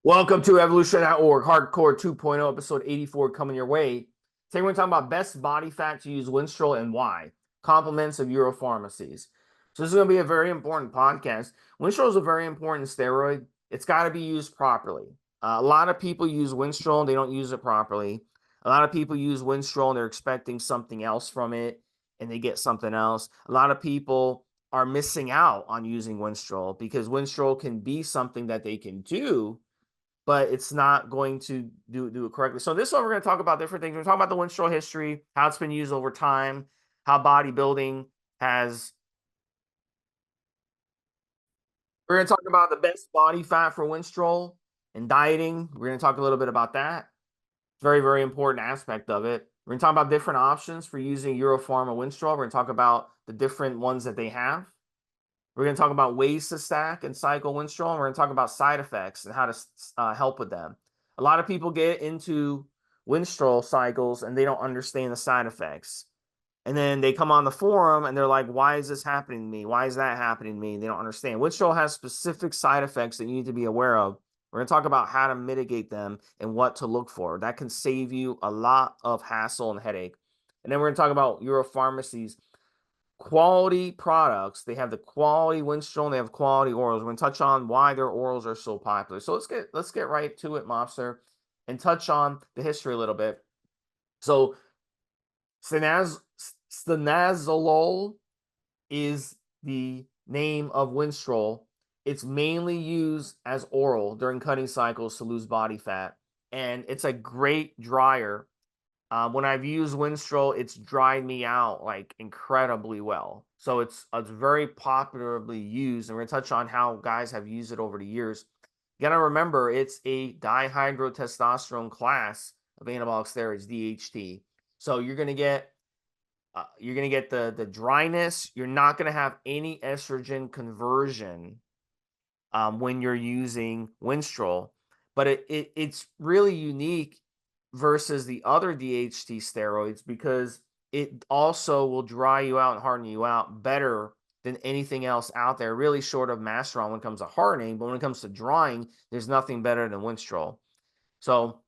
Welcome to Evolutionary.org, Hardcore 2.0, episode 84 coming your way. Today we're going to talk about best body fat to use Winstrol and why. Compliments of Euro-Pharmacies. So this is going to be a very important podcast. Winstrol is a very important steroid. It's got to be used properly. A lot of people use Winstrol and they don't use it properly. A lot of people use Winstrol and they're expecting something else from it and they get something else. A lot of people are missing out on using Winstrol because Winstrol can be something that they can do, but it's not going to do it correctly. So this one, we're going to talk about different things. We're going to talk about the Winstrol history, how it's been used over time, how bodybuilding has. We're going to talk about the best body fat for Winstrol and dieting. We're going to talk a little bit about that. Very, very important aspect of it. We're going to talk about different options for using Euro-Pharma Winstrol. We're going to talk about the different ones that they have. We're going to talk about ways to stack and cycle Winstrol, and we're going to talk about side effects and how to help with them. A lot of people get into Winstrol cycles and they don't understand the side effects. And then they come on the forum and they're like, why is this happening to me? Why is that happening to me? They don't understand. Winstrol has specific side effects that you need to be aware of. We're going to talk about how to mitigate them and what to look for. That can save you a lot of hassle and headache. And then we're going to talk about Euro-Pharmacies quality products. They have the quality Winstrol and they have quality orals. We're going to touch on why their orals are so popular. So let's get right to it, Mobster, and touch on the history a little bit. So stanozolol is the name of Winstrol. It's mainly used as oral during cutting cycles to lose body fat, and it's a great dryer. When I've used Winstrol, it's dried me out like incredibly well. So it's very popularly used, and we're gonna touch on how guys have used it over the years. You gotta remember, it's a dihydrotestosterone class of anabolic steroids, DHT. So you're gonna get the dryness. You're not gonna have any estrogen conversion when you're using Winstrol, but it's really unique versus the other DHT steroids because it also will dry you out and harden you out better than anything else out there, really short of Masteron when it comes to hardening. But when it comes to drying, there's nothing better than Winstrol. So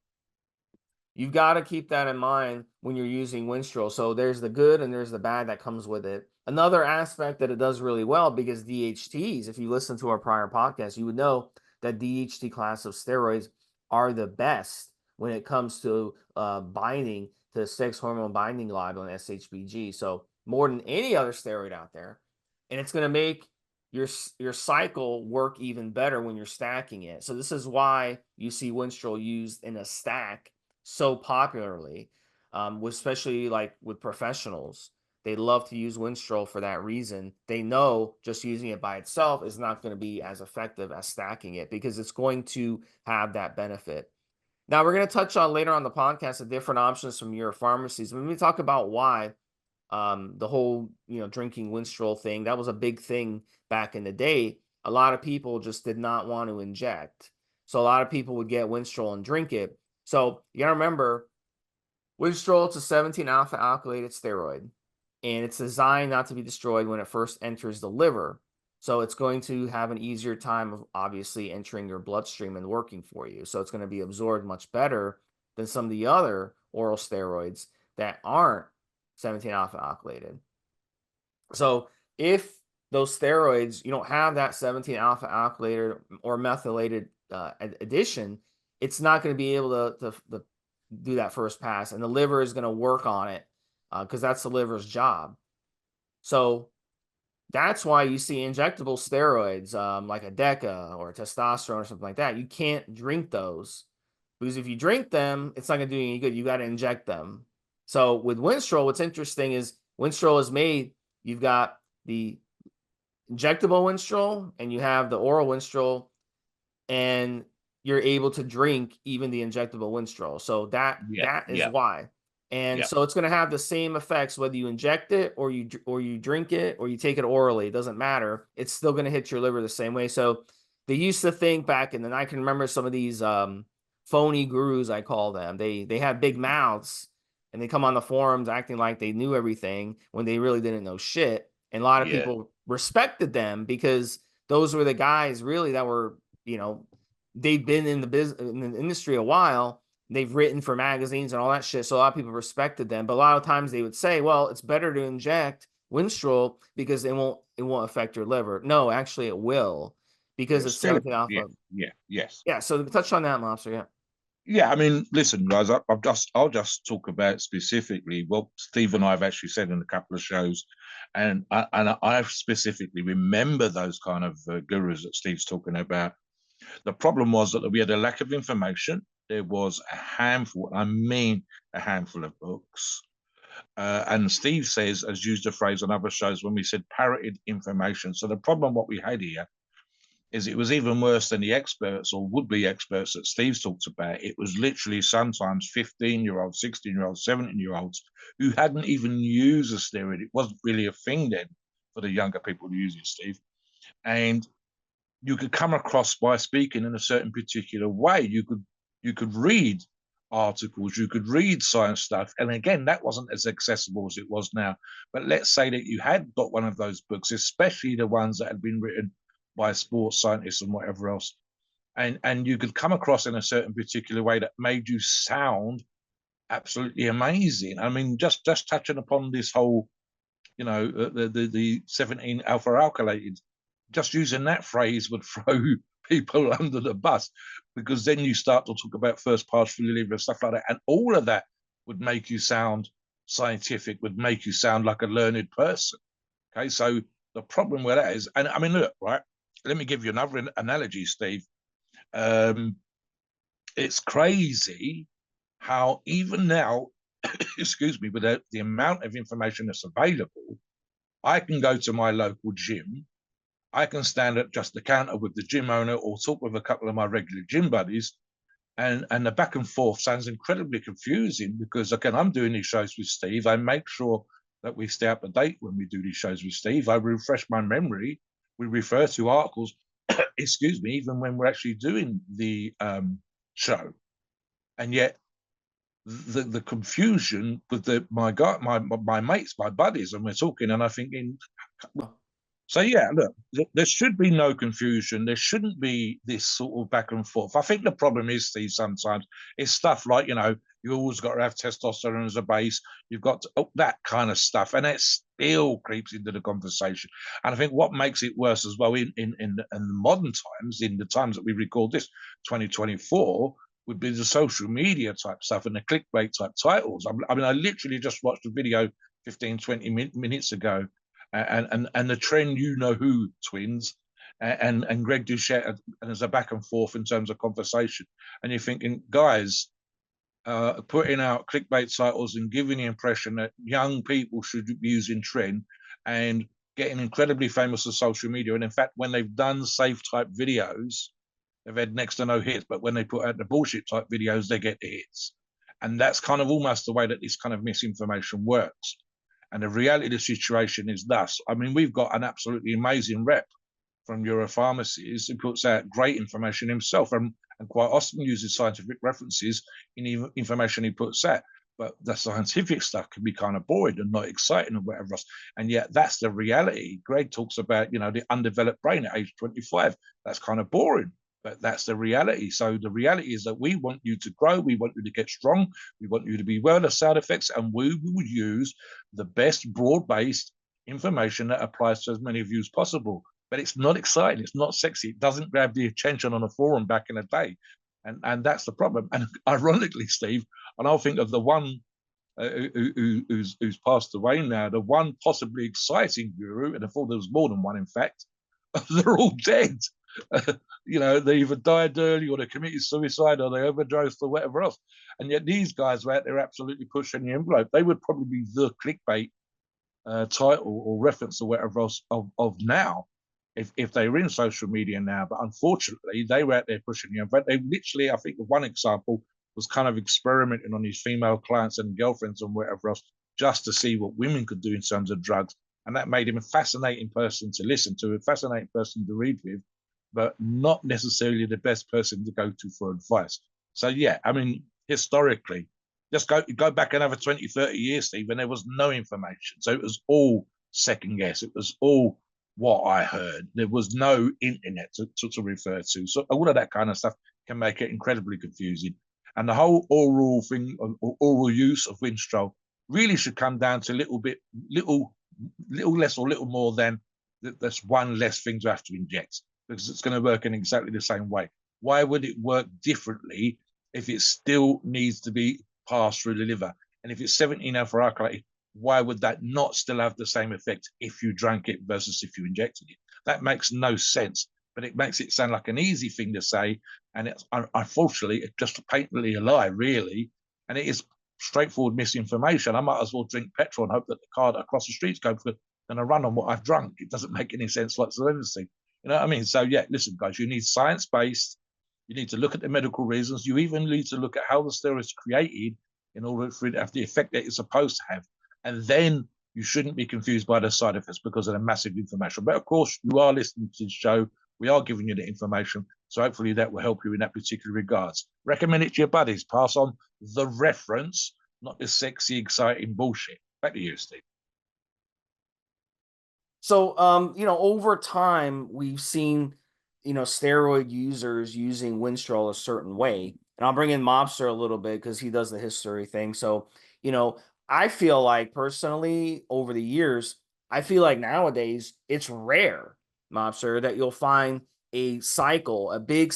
you've got to keep that in mind when you're using Winstrol. So there's the good and there's the bad that comes with it. Another aspect that it does really well, because DHTs, if you listen to our prior podcast, you would know that DHT class of steroids are the best when it comes to binding to sex hormone binding globulin, SHBG. So more than any other steroid out there. And it's going to make your cycle work even better when you're stacking it. So this is why you see Winstrol used in a stack so popularly, especially like with professionals. They love to use Winstrol for that reason. They know just using it by itself is not going to be as effective as stacking it because it's going to have that benefit. Now, we're going to touch on later on the podcast the different options from your pharmacies. When we talk about why the whole, drinking Winstrol thing, that was a big thing back in the day. A lot of people just did not want to inject. So a lot of people would get Winstrol and drink it. So you got to remember, Winstrol, it's a 17 alpha alkylated steroid, and it's designed not to be destroyed when it first enters the liver. So it's going to have an easier time of obviously entering your bloodstream and working for you. So it's going to be absorbed much better than some of the other oral steroids that aren't 17 alpha alkylated. So if those steroids, you don't have that 17 alpha alkylated or methylated addition, it's not going to be able to do that first pass, and the liver is going to work on it because that's the liver's job. So that's why you see injectable steroids like a DECA or testosterone or something like that. You can't drink those because if you drink them, it's not going to do you any good. You got to inject them. So with Winstrol, what's interesting is Winstrol is made, you've got the injectable Winstrol and you have the oral Winstrol, and you're able to drink even the injectable Winstrol. So that is why. And so it's going to have the same effects whether you inject it or you drink it or you take it orally. It doesn't matter. It's still going to hit your liver the same way. So they used to think back, and then I can remember some of these phony gurus, I call them. They have big mouths and they come on the forums acting like they knew everything when they really didn't know shit. And a lot of people respected them because those were the guys really that were, they've been in the business, in the industry a while. They've written for magazines and all that shit, so a lot of people respected them. But a lot of times they would say, "Well, it's better to inject Winstrol because it won't affect your liver." No, actually, it will, because Yeah, it's still, serving off yeah, of. yeah, yes. Yeah. So touch on that, Mobster. Yeah. Yeah, I mean, listen, guys, I'll just talk about specifically what Steve and I have actually said in a couple of shows, and I specifically remember those kind of gurus that Steve's talking about. The problem was that we had a lack of information. There was a handful, I mean, a handful of books. And Steve says, has used the phrase on other shows when we said parroted information. So the problem, what we had here, is it was even worse than the experts or would-be experts that Steve's talked about. It was literally sometimes 15-year-olds, 16-year-olds, 17-year-olds who hadn't even used a steroid. It wasn't really a thing then for the younger people to use it, Steve. And you could come across by speaking in a certain particular way. You could read articles, you could read science stuff, and again, that wasn't as accessible as it was now. But let's say that you had got one of those books, especially the ones that had been written by sports scientists and whatever else, and you could come across in a certain particular way that made you sound absolutely amazing. I mean, just touching upon this whole, the 17 alpha alkylated, just using that phrase would throw people under the bus, because then you start to talk about first partial liver and stuff like that, and all of that would make you sound scientific, would make you sound like a learned person. Okay, so the problem with that is, and I mean, look, right, let me give you another analogy, Steve. um, it's crazy how even now, excuse me, with the amount of information that's available, I can go to my local gym. I can stand at just the counter with the gym owner or talk with a couple of my regular gym buddies. And the back and forth sounds incredibly confusing because, again, I'm doing these shows with Steve. I make sure that we stay up to date when we do these shows with Steve. I refresh my memory. We refer to articles, excuse me, even when we're actually doing the show. And yet, the confusion with my guy, my mates, my buddies, and we're talking, and I'm thinking, so yeah, look, there should be no confusion. There shouldn't be this sort of back and forth. I think the problem is, Steve, sometimes it's stuff like, you always got to have testosterone as a base. You've got that kind of stuff, and it still creeps into the conversation. And I think what makes it worse as well in modern times, in the times that we record this, 2024, would be the social media type stuff and the clickbait type titles. I mean, I literally just watched a video 15, 20 minutes ago, and the trend, who twins, and Greg Doucette, and there's a back and forth in terms of conversation, and you're thinking, guys, putting out clickbait titles and giving the impression that young people should be using trend and getting incredibly famous on social media, and in fact, when they've done safe type videos, they've had next to no hits, but when they put out the bullshit type videos, they get the hits, and that's kind of almost the way that this kind of misinformation works. And the reality of the situation is thus. I mean, we've got an absolutely amazing rep from Euro-Pharmacies who puts out great information himself, and quite often uses scientific references in information he puts out. But the scientific stuff can be kind of boring and not exciting and whatever else. And yet that's the reality. Greg talks about, the undeveloped brain at age 25. That's kind of boring, but that's the reality. So the reality is that we want you to grow. We want you to get strong. We want you to be well of side effects, and we will use the best broad-based information that applies to as many of you as possible. But it's not exciting. It's not sexy. It doesn't grab the attention on a forum back in the day. And that's the problem. And ironically, Steve, and I'll think of the one who's passed away now, the one possibly exciting guru, and I thought there was more than one, in fact, they're all dead. They either died early or they committed suicide or they overdosed or whatever else. And yet these guys were out there absolutely pushing the envelope. They would probably be the clickbait title or reference or whatever else of now, if they were in social media now. But unfortunately, they were out there pushing the envelope. They literally, I think, one example was kind of experimenting on his female clients and girlfriends and whatever else, just to see what women could do in terms of drugs. And that made him a fascinating person to listen to, a fascinating person to read with, but not necessarily the best person to go to for advice. So, yeah, I mean, historically, just go back another 20, 30 years, Steve, and there was no information. So it was all second guess. It was all what I heard. There was no internet to refer to. So all of that kind of stuff can make it incredibly confusing. And the whole oral thing, or oral use of Winstrol, really should come down to little less or little more than that's one less thing to have to inject, because it's going to work in exactly the same way. Why would it work differently if it still needs to be passed through the liver? And if it's 17 alpha alkylated, why would that not still have the same effect if you drank it versus if you injected it? That makes no sense, but it makes it sound like an easy thing to say. And it's unfortunately just patently a lie, really. And it is straightforward misinformation. I might as well drink petrol and hope that the car across the street's going to run on what I've drunk. It doesn't make any sense whatsoever. You know what I mean? So, yeah, listen, guys, you need science based. You need to look at the medical reasons. You even need to look at how the steroid is created in order for it to have the effect that it's supposed to have. And then you shouldn't be confused by the side effects because of the massive information. But of course, you are listening to the show. We are giving you the information. So hopefully that will help you in that particular regards. Recommend it to your buddies. Pass on the reference, not this sexy, exciting bullshit. Back to you, Steve. So, over time, we've seen, steroid users using Winstrol a certain way. And I'll bring in Mobster a little bit because he does the history thing. So, you know, I feel like personally over the years, I feel like nowadays it's rare, Mobster, that you'll find a cycle, a big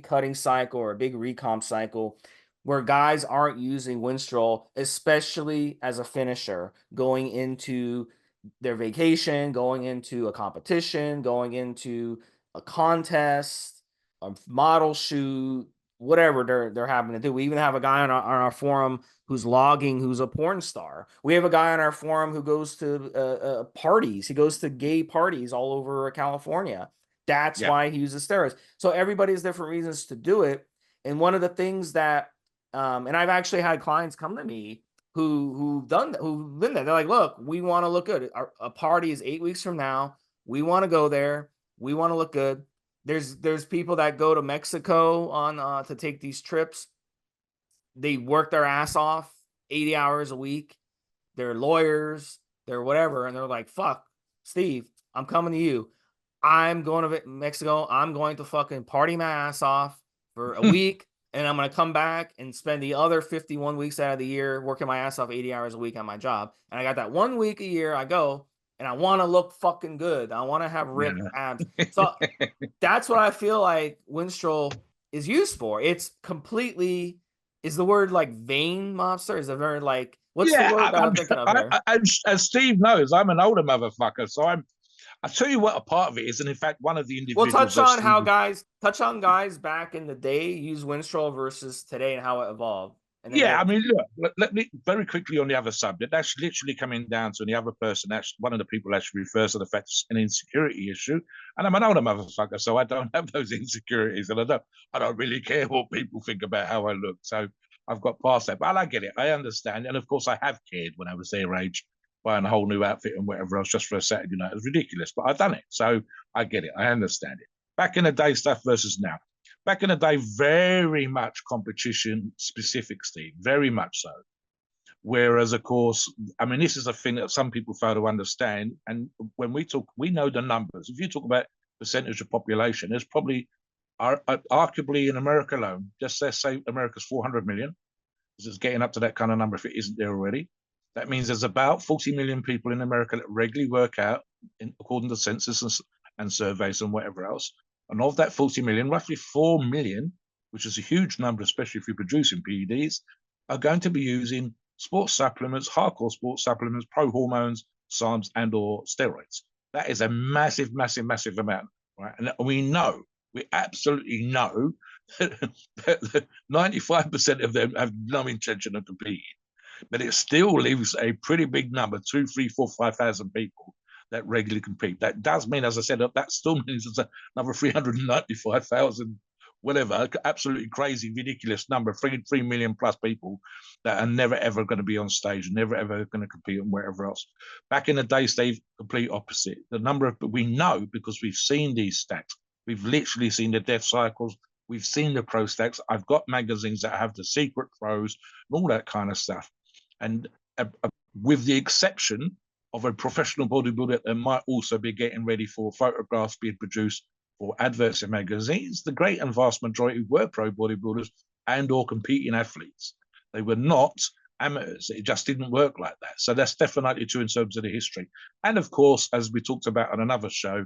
cutting cycle or a big recomp cycle where guys aren't using Winstrol, especially as a finisher going into their vacation, going into a competition, going into a contest, a model shoot, whatever they're having to do. We even have a guy on our forum who's logging, who's a porn star. We have a guy on our forum who goes to parties. He goes to gay parties all over California. That's Yeah. why he uses steroids. So everybody has different reasons to do it. And one of the things that, and I've actually had clients come to me who've done that, who've been there. They're like, look, we want to look good. A party is 8 weeks from now. We want to go there. We want to look good. There's people that go to Mexico on to take these trips. They work their ass off 80 hours a week. They're lawyers, they're whatever, and they're like, fuck, Steve, I'm coming to you. I'm going to Mexico. I'm going to fucking party my ass off for a week, and I'm going to come back and spend the other 51 weeks out of the year working my ass off 80 hours a week on my job. And I got that 1 week a year I go, and I want to look fucking good. I want to have ripped abs. So that's what I feel like Winstrol is used for. It's completely, is the word like vein mobster? Is the word like, what's the Yeah, word that I'm thinking of here? as Steve knows, I'm an older motherfucker, so I tell you what, a part of it is, and in fact, one of the Well, individuals that Steve. touch on guys back in the day use Winstrol versus today and how it evolved. And then Yeah, I go. mean, look, let me very quickly on the other subject. That's literally coming down to the other person. That's one of the people actually refers to the fact it's an insecurity issue. And I'm an older motherfucker, so I don't have those insecurities, and I don't really care what people think about how I look. So I've got past that. But I get it. I understand, and of course, I have cared when I was their age, buying a whole new outfit and whatever else just for a Saturday night. It was ridiculous, but I've done it, so I get it. I understand it. Back in the day, stuff versus now. Back in the day, very much competition specific, Steve, very much so. Whereas, of course, I mean, this is a thing that some people fail to understand. And when we talk, we know the numbers. If you talk about percentage of population, there's probably, arguably in America alone, just let's say America's 400 million, because it's getting up to that kind of number if it isn't there already. That means there's about 40 million people in America that regularly work out, according to census and surveys and whatever else. And of that 40 million, roughly 4 million, which is a huge number, especially if you're producing PEDs, are going to be using sports supplements, hardcore sports supplements, pro hormones, SARMs, and or steroids. That is a massive, massive, massive amount, right? And we absolutely know that 95% of them have no intention of competing, but it still leaves a pretty big number, 2, 3, 4, 5,000 people that regularly compete. That does mean, as I said, that still means it's another 395,000, whatever, absolutely crazy, ridiculous number, 3 million plus people that are never ever going to be on stage, never ever going to compete and wherever else. Back in the day, Steve, complete opposite. The number of, we know because we've seen these stats. We've literally seen the death cycles. We've seen the pro stats. I've got magazines that have the secret pros and all that kind of stuff. And with the exception of a professional bodybuilder that might also be getting ready for photographs being produced for adverts in magazines, the great and vast majority were pro bodybuilders and or competing athletes. They were not amateurs. It just didn't work like that. So that's definitely true in terms of the history. And of course, as we talked about on another show,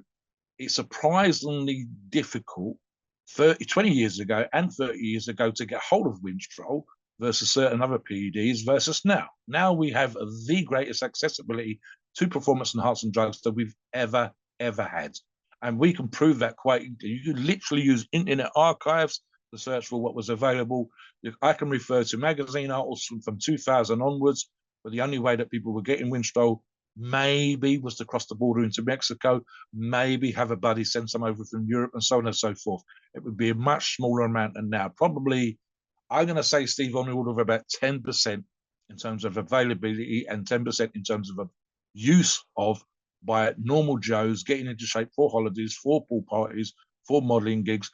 it's surprisingly difficult 20 years ago and 30 years ago to get hold of Winstrol versus certain other PEDs versus now. Now we have the greatest accessibility to performance enhancing drugs that we've ever had. And we can prove that quite easily. You can literally use internet archives to search for what was available. I can refer to magazine articles from 2000 onwards, but the only way that people were getting Winstrol maybe was to cross the border into Mexico, maybe have a buddy send some over from Europe and so on and so forth. It would be a much smaller amount than now. Probably, I'm going to say, Steve, on the order of about 10% in terms of availability and 10% in terms of use of by normal Joes getting into shape for holidays, for pool parties, for modeling gigs,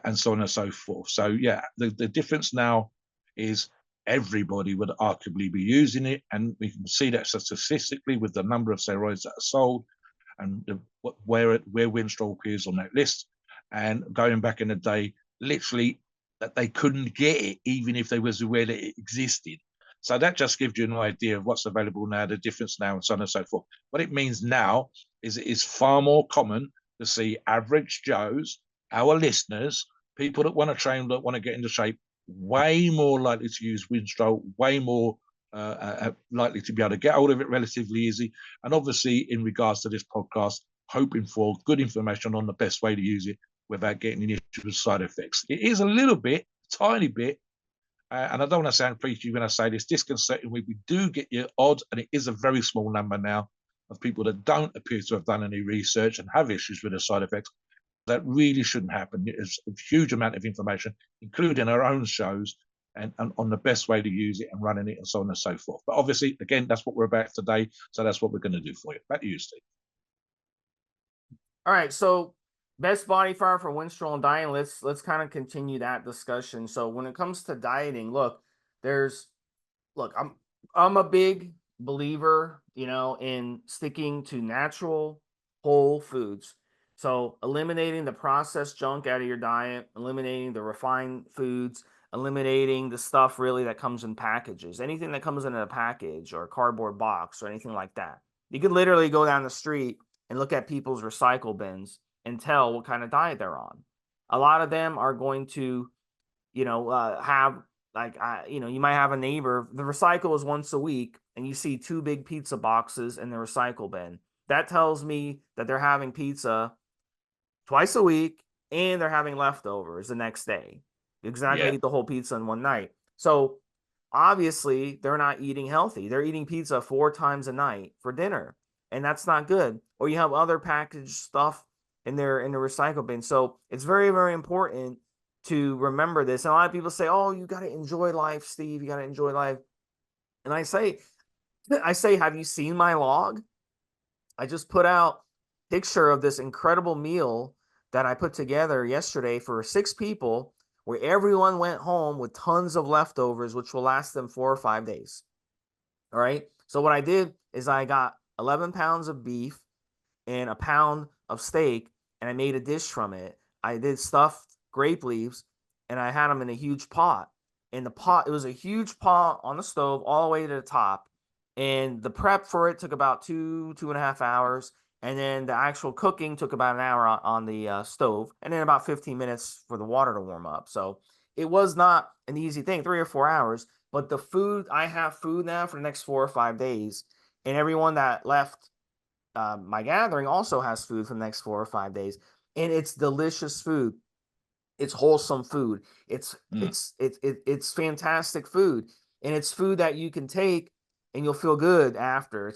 and so on and so forth. So, yeah, the difference now is everybody would arguably be using it. And we can see that statistically with the number of steroids that are sold and where Winstrol appears on that list. And going back in the day, literally that they couldn't get it even if they was aware that it existed. So that just gives you an idea of what's available now, the difference now, and so on and so forth. What it means now is it is far more common to see average Joes, our listeners, people that want to train, that want to get into shape, way more likely to use Winstrol, way more likely to be able to get hold of it relatively easy. And obviously, in regards to this podcast, hoping for good information on the best way to use it without getting any side effects. It is a little bit, tiny bit, and I don't want to sound preachy when I say this, disconcerting. We do get your odd, and it is a very small number now, of people that don't appear to have done any research and have issues with the side effects. That really shouldn't happen. It's a huge amount of information, including our own shows, and on the best way to use it and running it and so on and so forth. But obviously, again, that's what we're about today. So that's what we're going to do for you. Back to you, Steve. All right, so best body fat for Winstrol and dieting. Let's kind of continue that discussion. So when it comes to dieting, look, I'm a big believer, in sticking to natural whole foods. So eliminating the processed junk out of your diet, eliminating the refined foods, eliminating the stuff really that comes in packages. Anything that comes in a package or a cardboard box or anything like that. You could literally go down the street and look at people's recycle bins and tell what kind of diet they're on. A lot of them are going to, have you might have a neighbor. The recycle is once a week, and you see two big pizza boxes in the recycle bin. That tells me that they're having pizza twice a week, and they're having leftovers the next day because they're not going Yeah. to eat the whole pizza in one night. So obviously, they're not eating healthy. They're eating pizza 4 times a night for dinner, and that's not good. Or you have other packaged stuff in the recycle bin. So it's very, very important to remember this. And a lot of people say, "Oh, you got to enjoy life, Steve. You got to enjoy life." And I say, have you seen my log? I just put out a picture of this incredible meal that I put together yesterday for 6 people, where everyone went home with tons of leftovers, which will last them 4 or 5 days. All right. So what I did is I got 11 pounds of beef and a pound of steak, and I made a dish from it. I did stuffed grape leaves, and I had them in a huge pot. And it was a huge pot on the stove all the way to the top. And the prep for it took about 2.5 hours. And then the actual cooking took about an hour on the stove, and then about 15 minutes for the water to warm up. So it was not an easy thing, 3 or 4 hours. But I have food now for the next 4 or 5 days. And everyone that left my gathering also has food for the next 4 or 5 days, and it's delicious food. It's wholesome food. It's fantastic food, and it's food that you can take and you'll feel good after.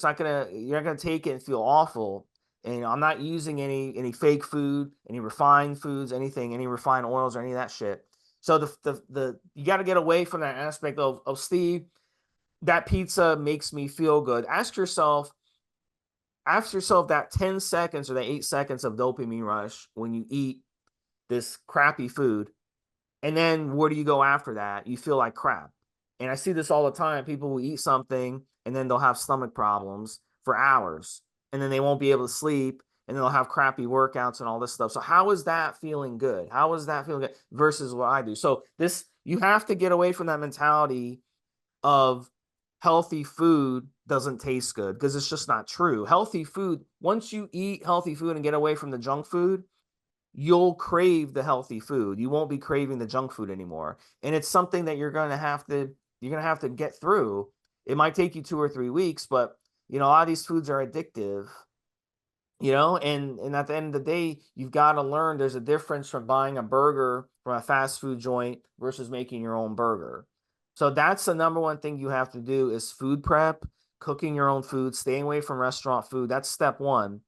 You're not gonna take it and feel awful. And I'm not using any fake food, any refined foods, any refined oils or any of that shit. So the you got to get away from that aspect of Steve. That pizza makes me feel good. Ask yourself that 10 seconds or the 8 seconds of dopamine rush when you eat this crappy food. And then where do you go after that? You feel like crap. And I see this all the time. People will eat something and then they'll have stomach problems for hours, and then they won't be able to sleep, and they'll have crappy workouts and all this stuff. So how is that feeling good? How is that feeling good versus what I do? So this, you have to get away from that mentality of healthy food doesn't taste good, because it's just not true. Healthy food, once you eat healthy food and get away from the junk food, you'll crave the healthy food. You won't be craving the junk food anymore. And it's something that you're going to have to get through. It might take you 2 or 3 weeks, but a lot of these foods are addictive, and at the end of the day, you've got to learn there's a difference from buying a burger from a fast food joint versus making your own burger. So that's the number one thing you have to do is food prep, cooking your own food, staying away from restaurant food. That's step one.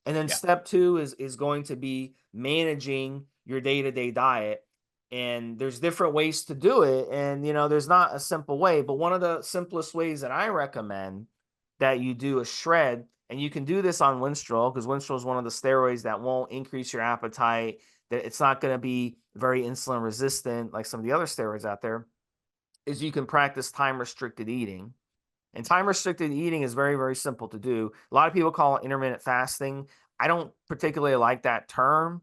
And then Yeah. step two is going to be managing your day-to-day diet. And there's different ways to do it. And there's not a simple way, but one of the simplest ways that I recommend that you do a shred, and you can do this on Winstrol, because Winstrol is one of the steroids that won't increase your appetite, that it's not going to be very insulin resistant like some of the other steroids out there, is you can practice time restricted eating. And time restricted eating is very, very simple to do. A lot of people call it intermittent fasting. I don't particularly like that term.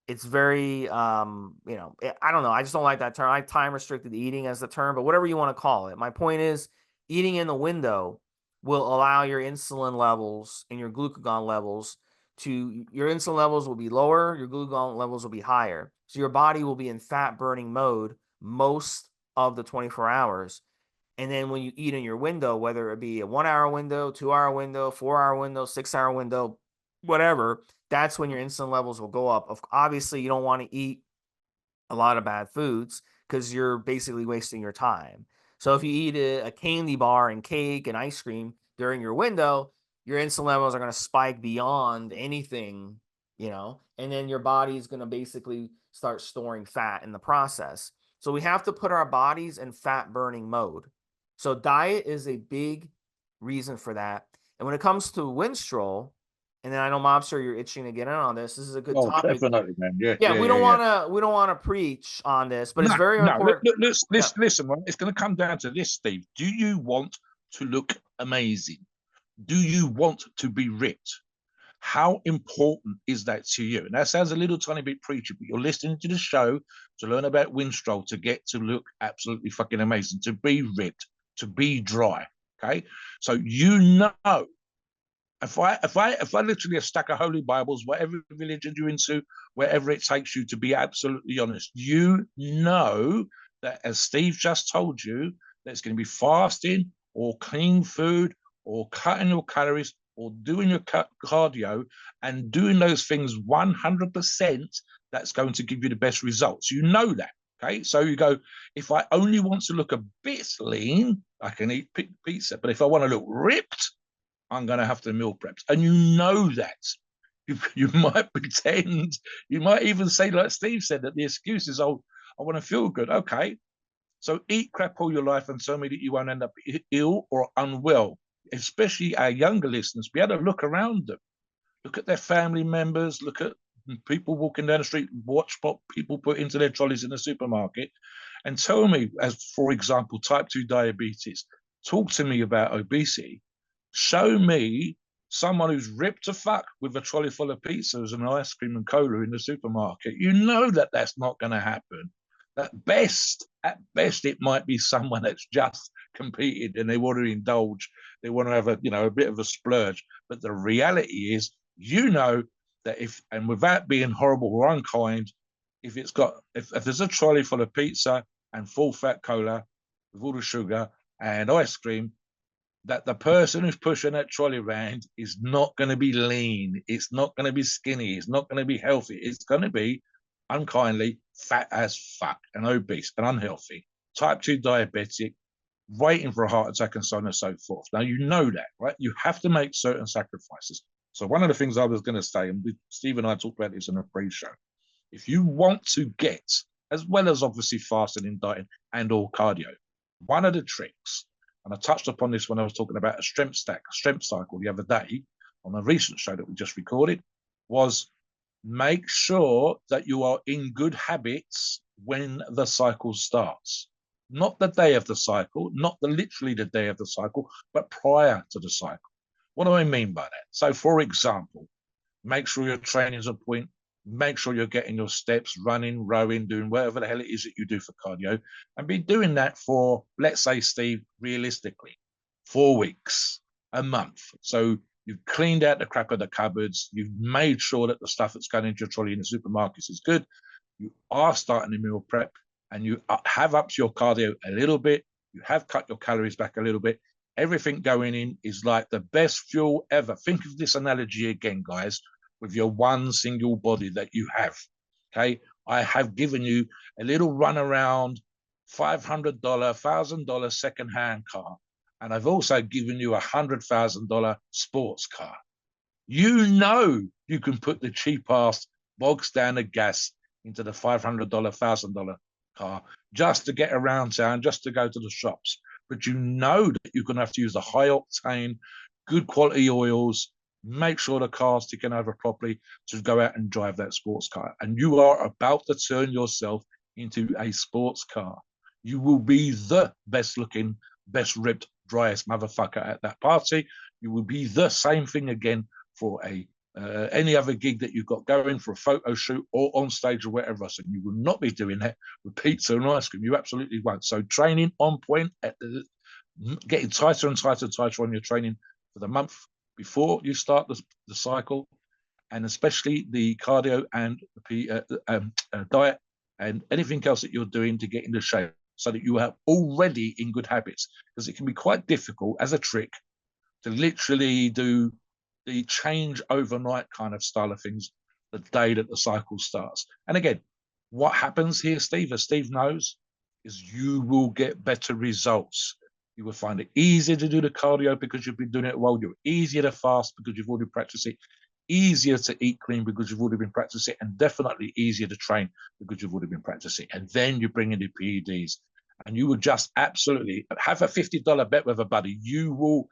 It's very, I don't know. I just don't like that term. I like time restricted eating as the term, but whatever you want to call it. My point is, eating in the window will allow your insulin levels and your glucagon levels your insulin levels will be lower, your glucagon levels will be higher. So your body will be in fat burning mode most of the 24 hours. And then when you eat in your window, whether it be a 1 hour window, 2 hour window, 4 hour window, 6 hour window, whatever, that's when your insulin levels will go up. Obviously, you don't want to eat a lot of bad foods because you're basically wasting your time. So if you eat a candy bar and cake and ice cream during your window, your insulin levels are going to spike beyond anything, and then your body is going to basically start storing fat in the process. So we have to put our bodies in fat burning mode. So diet is a big reason for that. And when it comes to Winstrol, and then I know Mobster, you're itching to get in on this. This is a good Oh, topic. definitely, man. Yeah, Yeah, yeah, we yeah, don't yeah. want to we don't want to preach on this, but it's No, very no. important. Yeah. Listen, man. It's going to come down to this, Steve. Do you want to look amazing? Do you want to be ripped? How important is that to you? And that sounds a little tiny bit preachy, but you're listening to the show to learn about Winstrol, to get to look absolutely fucking amazing, to be ripped, to be dry. Okay, so if I literally a stack of holy Bibles, whatever religion you're into, wherever it takes you, to be absolutely honest, that as Steve just told you, that it's going to be fasting or clean food or cutting your calories or doing your cardio and doing those things 100%, that's going to give you the best results. You know that. Okay, so you go, if I only want to look a bit lean, I can eat pizza. But if I want to look ripped, I'm going to have to meal prep. And you know that. You might pretend, you might even say, like Steve said, that the excuse is, oh, I want to feel good. Okay. So eat crap all your life and tell me that you won't end up ill or unwell, especially our younger listeners. Be able to look around them, look at their family members, look at people walking down the street, watch what people put into their trolleys in the supermarket, and tell me, as for example, type 2 diabetes, talk to me about obesity. Show me someone who's ripped to fuck with a trolley full of pizzas and ice cream and cola in the supermarket. You know that that's not going to happen. At best, it might be someone that's just competed and they want to indulge. They want to have a bit of a splurge. But the reality is, that and without being horrible or unkind, if there's a trolley full of pizza and full fat cola with all the sugar and ice cream, that the person who's pushing that trolley around is not going to be lean. It's not going to be skinny. It's not going to be healthy. It's going to be unkindly fat as fuck and obese and unhealthy, type 2 diabetic, waiting for a heart attack and so on and so forth. Now, you know that, right? You have to make certain sacrifices. So one of the things I was going to say, and Steve and I talked about this in a pre-show, if you want to get, as well as obviously fasting and dieting and all cardio, one of the tricks, and I touched upon this when I was talking about a strength cycle the other day on a recent show that we just recorded, was make sure that you are in good habits when the cycle starts. Not the day of the cycle, not literally the day of the cycle, but prior to the cycle. What do I mean by that? So, for example, make sure your training's on point. Make sure you're getting your steps, running, rowing, doing whatever the hell it is that you do for cardio, and be doing that for, let's say, Steve, realistically, 4 weeks, a month. So you've cleaned out the crap of the cupboards. You've made sure that the stuff that's going into your trolley in the supermarkets is good. You are starting a meal prep, and you have upped your cardio a little bit. You have cut your calories back a little bit. Everything going in is like the best fuel ever. Think of this analogy again, guys, with your one single body that you have. Okay. I have given you a little run around $500, $1,000 secondhand car. And I've also given you $100,000 sports car. You know you can put the cheap ass bog standard gas into the $500, $1,000 car just to get around town, just to go to the shops. But you know that you're going to have to use the high octane, good quality oils, make sure the car's ticking over properly to go out and drive that sports car. And you are about to turn yourself into a sports car. You will be the best looking, best ripped, driest motherfucker at that party. You will be the same thing again for a any other gig that you've got going, for a photo shoot or on stage or whatever else. And you will not be doing that with pizza and ice cream. You absolutely won't. So training on point, getting tighter and tighter and tighter on your training for the month before you start the cycle, and especially the cardio and the diet and anything else that you're doing to get into shape so that you are already in good habits. Because it can be quite difficult as a trick to literally do the change overnight kind of style of things the day that the cycle starts. And again, what happens here, Steve, as Steve knows, is you will get better results. You will find it easier to do the cardio because you've been doing it while you're easier to fast because you've already practiced it, easier to eat clean because you've already been practicing it, and definitely easier to train because you've already been practicing. And then you bring in the PEDs, and you will just absolutely have a $50 bet with a buddy. You will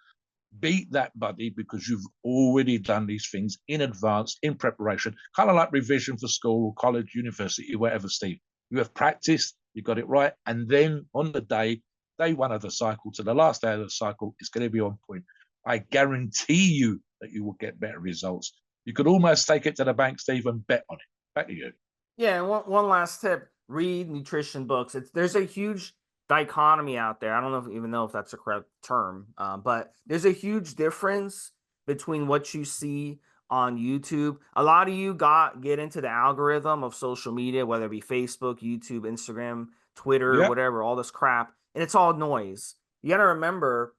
beat that buddy because you've already done these things in advance, in preparation, kind of like revision for school, college, university, whatever, Steve. You have practiced, you got it right, and then on the day one of the cycle to the last day of the cycle, it's going to be on point. I guarantee you that you will get better results. You could almost take it to the bank, Steve, and bet on it. Back to you. Yeah, and one last tip: read nutrition books. There's a huge dichotomy out there. I don't even know if that's a correct term, but there's a huge difference between what you see on YouTube. A lot of you get into the algorithm of social media, whether it be Facebook, YouTube, Instagram, Twitter, Yeah, whatever, all this crap, and it's all noise. You got to remember,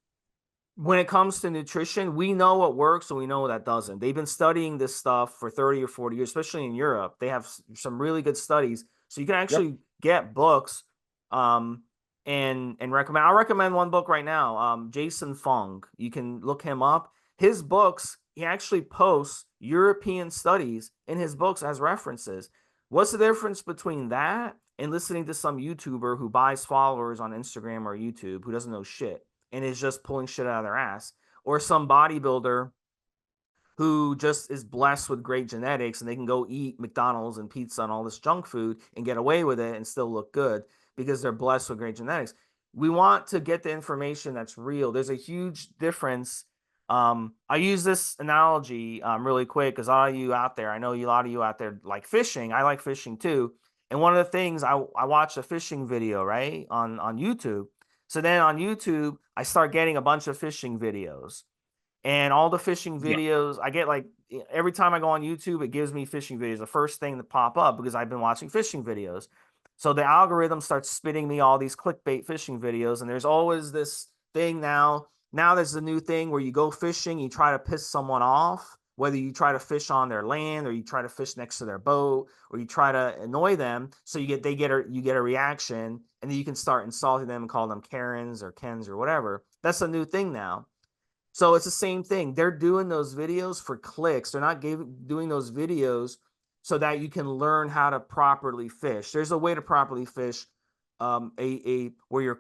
when it comes to nutrition, we know what works and we know what doesn't. They've been studying this stuff for 30 or 40 years, especially in Europe. They have some really good studies. So you can yep, actually get books and recommend. I'll recommend one book right now. Jason Fung. You can look him up. His books, he actually posts European studies in his books as references. What's the difference between that and listening to some YouTuber who buys followers on Instagram or YouTube who doesn't know shit and is just pulling shit out of their ass, or some bodybuilder who just is blessed with great genetics and they can go eat McDonald's and pizza and all this junk food and get away with it and still look good because they're blessed with great genetics? We want to get the information that's real. There's a huge difference. I use this analogy really quick because a lot of you out there, I know a lot of you out there like fishing. I like fishing too. And one of the things, I watched a fishing video, right, on YouTube. So then on YouTube, I start getting a bunch of fishing videos, and all the fishing yeah, videos I get, like, every time I go on YouTube, it gives me fishing videos, the first thing to pop up because I've been watching fishing videos. So the algorithm starts spitting me all these clickbait fishing videos, and there's always this thing now. Now there's a new thing where you go fishing, you try to piss someone off, whether you try to fish on their land or you try to fish next to their boat or you try to annoy them, so you get a reaction, and then you can start insulting them and call them Karens or Kens or whatever. That's a new thing now. So it's the same thing. They're doing those videos for clicks. They're not doing those videos so that you can learn how to properly fish. There's a way to properly fish, where you're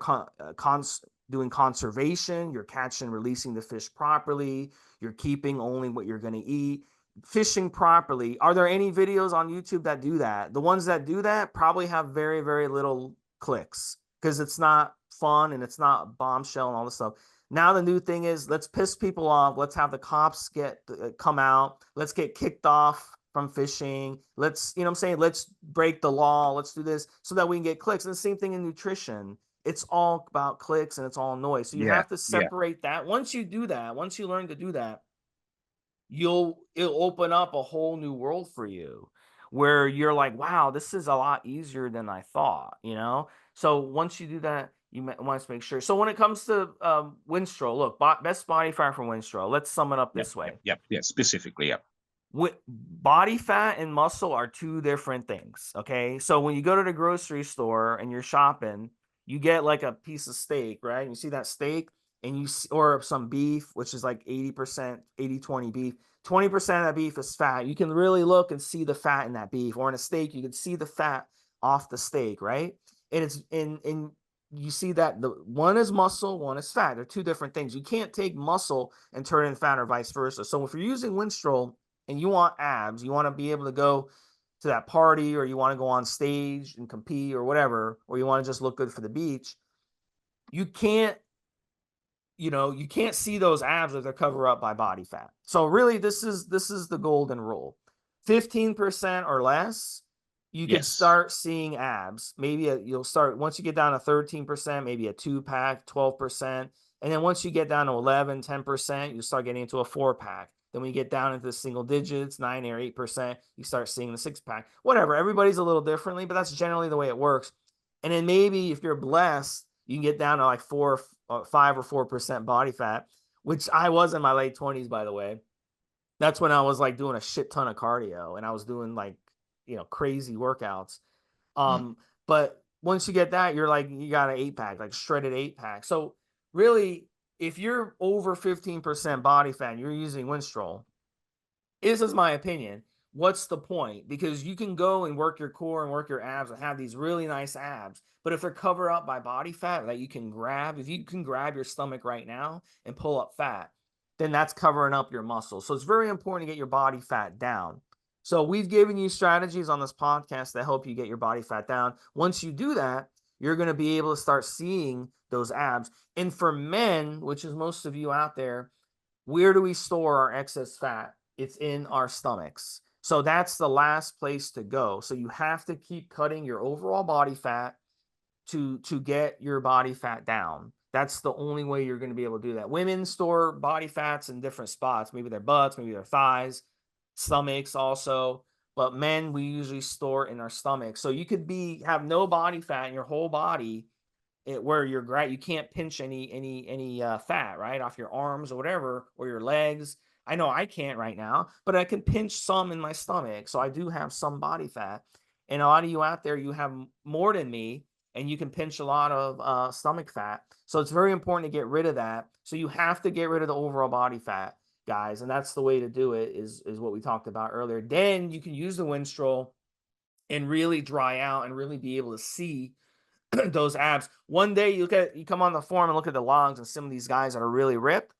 doing conservation. You're catching and releasing the fish properly. You're keeping only what you're going to eat. Fishing properly. Are there any videos on YouTube that do that? The ones that do that probably have very, very little clicks because it's not fun and it's not bombshell and all this stuff. Now the new thing is let's piss people off. Let's have the cops come out. Let's get kicked off from fishing. Let's, you know what I'm saying? Let's break the law. Let's do this so that we can get clicks. And the same thing in nutrition. It's all about clicks and it's all noise. So you Yeah, have to yeah, separate that. Once you do that, once you learn to do that, it'll open up a whole new world for you where you're like, wow, this is a lot easier than I thought, you know? So once you do that, you want to make sure. So when it comes to Winstrol, look, best body fat from Winstrol. Let's sum it up yep, this yep, way. yep, yeah. Specifically, yeah, Body fat and muscle are two different things. Okay. So when you go to the grocery store and you're shopping, you get like a piece of steak, right? You see that steak and or some beef, which is like 80%, 80-20 beef. 20% of that beef is fat. You can really look and see the fat in that beef, or in a steak, you can see the fat off the steak, right? And it's in you see that the one is muscle, one is fat. They're two different things. You can't take muscle and turn it into fat or vice versa. So if you're using Winstrol and you want abs, you want to be able to go to that party, or you want to go on stage and compete or whatever, or you want to just look good for the beach, you can't, you can't see those abs if they're covered up by body fat. So really this is the golden rule. 15% or less, you could yes, start seeing abs. Maybe you'll start once you get down to 13%, maybe a 2-pack, 12%. And then once you get down to 11, 10%, you start getting into a 4-pack. Then when you get down into the single digits, 9 or 8%, you start seeing the 6-pack. Whatever. Everybody's a little differently, but that's generally the way it works. And then maybe if you're blessed, you can get down to like 5 or 4% body fat, which I was in my late 20s, by the way. That's when I was like doing a shit ton of cardio and I was doing like, crazy workouts. mm, Um, but once you get that, you're like, you got an 8-pack, like shredded 8-pack. So really, if you're over 15% body fat and you're using Winstrol, this is my opinion. What's the point? Because you can go and work your core and work your abs and have these really nice abs. But if they're covered up by body fat that you can grab, if you can grab your stomach right now and pull up fat, then that's covering up your muscles. So it's very important to get your body fat down. So we've given you strategies on this podcast that help you get your body fat down. Once you do that, you're going to be able to start seeing those abs. And for men, which is most of you out there, where do we store our excess fat? It's in our stomachs. So that's the last place to go. So you have to keep cutting your overall body fat to get your body fat down. That's the only way you're going to be able to do that. Women store body fats in different spots, maybe their butts, maybe their thighs, stomachs also. But men, we usually store in our stomachs. So you could have no body fat in your whole body, where you can't pinch any fat right off your arms or whatever, or your legs. I know I can't right now, but I can pinch some in my stomach, so I do have some body fat. And a lot of you out there, you have more than me, and you can pinch a lot of stomach fat. So it's very important to get rid of that. So you have to get rid of the overall body fat, guys, and that's the way to do it. Is what we talked about earlier. Then you can use the Winstrol and really dry out and really be able to see those abs. One day you come on the forum and look at the logs and some of these guys that are really ripped,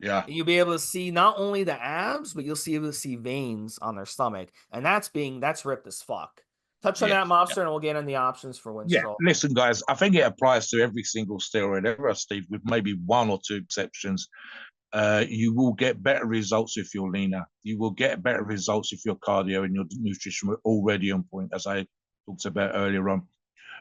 yeah, and you'll be able to see not only the abs, but you'll be able to see veins on their stomach. And that's ripped as fuck. Touch on yeah, that, yeah. Mobster, and we'll get on the options for Yeah, Winstrol. listen, guys, I think it applies to every single steroid ever, Steve, with maybe one or two exceptions. You will get better results if you're leaner. You will get better results if your cardio and your nutrition were already on point, as I talked about earlier on.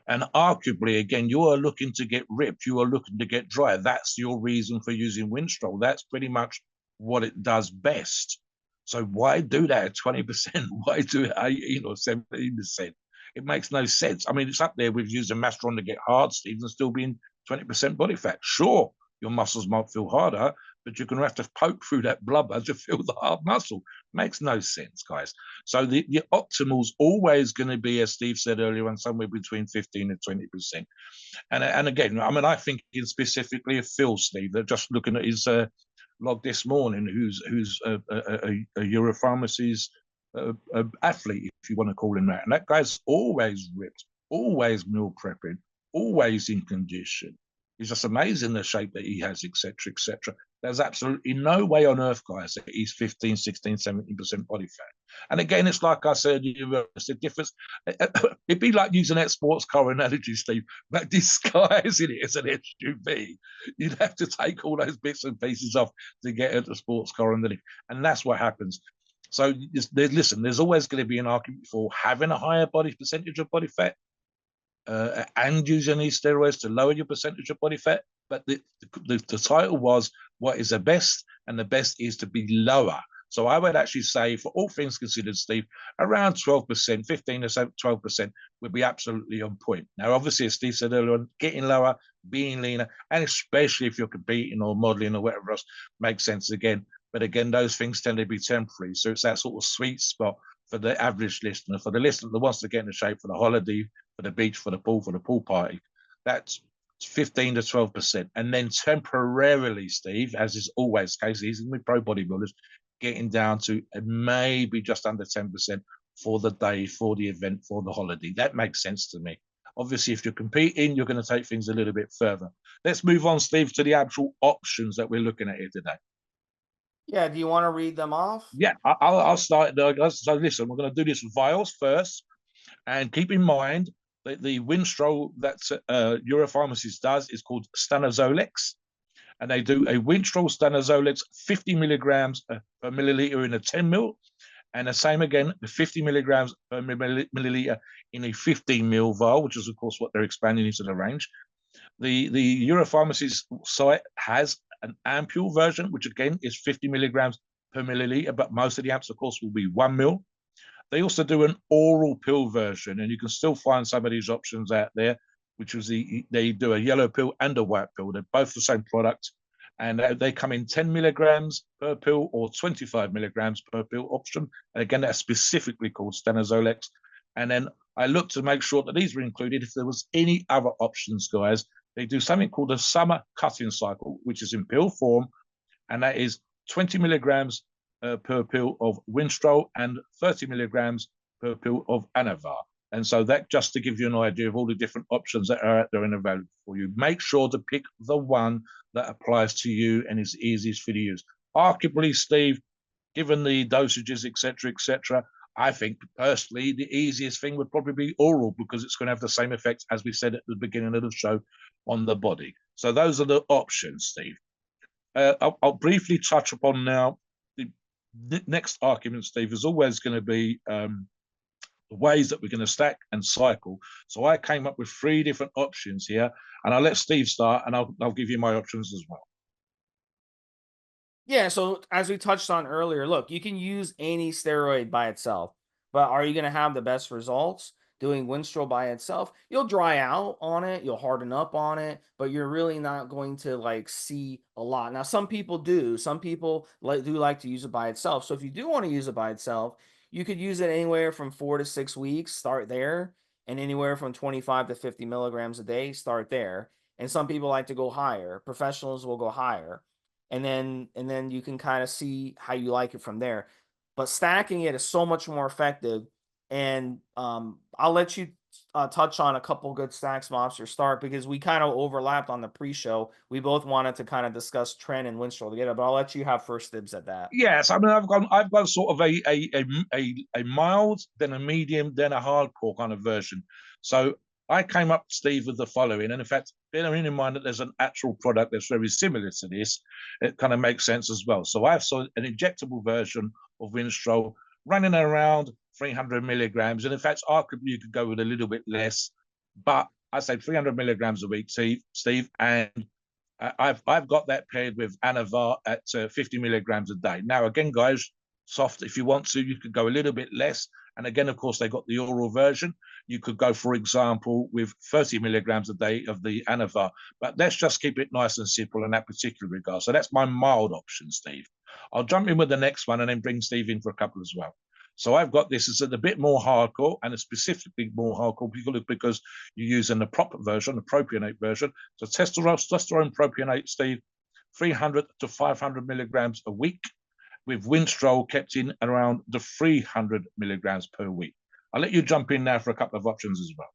And arguably, again, you are looking to get ripped. You are looking to get dry. That's your reason for using Winstrol. That's pretty much what it does best. So why do that at 20%? Why do it 18 or 17%? It makes no sense. I mean, it's up there with using Masteron to get hard, Steve, and still being 20% body fat. Sure, your muscles might feel harder, but you're going to have to poke through that blubber to feel the hard muscle. Makes no sense, guys. So the optimal's always going to be, as Steve said earlier on, somewhere between 15 and 20%. And again, I mean, I think specifically of Phil, Steve, that just looking at his log this morning, who's a Euro-Pharmacy's athlete, if you want to call him that. And that guy's always ripped, always meal prepping, always in condition. It's just amazing the shape that he has, etc., etc. There's absolutely no way on earth, guys, that he's 15, 16, 17% body fat. And again, it's like I said, it's a difference. It'd be like using that sports car analogy, Steve, but disguising it as an SUV. You'd have to take all those bits and pieces off to get at the sports car analogy. And that's what happens. So listen, there's always going to be an argument for having a higher body percentage of body fat and using these steroids to lower your percentage of body fat. But the title was what is the best, and the best is to be lower. So I would actually say, for all things considered, Steve, around 12%, 15 or 12% would be absolutely on point. Now, obviously, as Steve said earlier, getting lower, being leaner, and especially if you're competing or modeling or whatever else, makes sense again. But again, those things tend to be temporary. So it's that sort of sweet spot for the average listener, for the listener that wants to get into shape for the holiday, for the beach, for the pool party. That's 15 to 12%. And then temporarily, Steve, as is always the case, even with pro bodybuilders, getting down to maybe just under 10% for the day, for the event, for the holiday. That makes sense to me. Obviously, if you're competing, you're going to take things a little bit further. Let's move on, Steve, to the actual options that we're looking at here today. Yeah, do you want to read them off? Yeah, I'll start. So listen, we're going to do this vials first. And keep in mind that the Winstrol that Euro-Pharmacies does is called stanozolol, and they do a Winstrol stanozolol 50 milligrams per milliliter in a 10 mil, and the same again, the 50 milligrams per milliliter in a 15 mil vial, which is of course what they're expanding into the range. The Euro-Pharmacies site has an ampule version, which again is 50 milligrams per milliliter, but most of the amps, of course, will be 1 mil. They also do an oral pill version, and you can still find some of these options out there, which is they do a yellow pill and a white pill. They're both the same product, and they come in 10 milligrams per pill or 25 milligrams per pill option. And again, that's specifically called stanozolol. And then I looked to make sure that these were included. If there was any other options, guys, they do something called a summer cutting cycle, which is in pill form, and that is 20 milligrams per pill of Winstrol and 30 milligrams per pill of Anavar. And so that just to give you an idea of all the different options that are out there and available for you. Make sure to pick the one that applies to you and is easiest for you to use. Arguably, Steve, given the dosages, etc., I think personally the easiest thing would probably be oral, because it's going to have the same effects as we said at the beginning of the show on the body. So those are the options, Steve. I'll briefly touch upon now the next argument, Steve, is always going to be the ways that we're going to stack and cycle. So I came up with 3 different options here, and I'll let Steve start, and I'll give you my options as well. Yeah, so as we touched on earlier, look, you can use any steroid by itself, but are you going to have the best results doing Winstrol by itself? You'll dry out on it, you'll harden up on it, but you're really not going to like see a lot. Now, some people do. Some people like to use it by itself. So if you do want to use it by itself, you could use it anywhere from 4 to 6 weeks, start there, and anywhere from 25 to 50 milligrams a day, start there. And some people like to go higher. Professionals will go higher, and then you can kind of see how you like it from there. But stacking it is so much more effective. And I'll let you touch on a couple good stacks, Mobster, start, because we kind of overlapped on the pre-show. We both wanted to kind of discuss Trent and Winstrol together, but I'll let you have first dibs at that. Yes, I mean I've got sort of a mild, then a medium, then a hardcore kind of version. So I came up, Steve, with the following, and in fact, bearing in mind that there's an actual product that's very similar to this, it kind of makes sense as well. So I've saw an injectable version of Winstrol running around 300 milligrams, and in fact, arguably you could go with a little bit less, but I say 300 milligrams a week, Steve, and I've got that paired with Anavar at 50 milligrams a day. Now, again, guys, soft, if you want to, you could go a little bit less. And again, of course, they got the oral version. You could go, for example, with 30 milligrams a day of the Anavar. But let's just keep it nice and simple in that particular regard. So that's my mild option, Steve. I'll jump in with the next one and then bring Steve in for a couple as well. So I've got this as a bit more hardcore, and it's specifically more hardcore because you're using the proper version, the propionate version. So testosterone propionate, Steve, 300 to 500 milligrams a week, with Winstrol kept in around the 300 milligrams per week. I'll let you jump in now for a couple of options as well.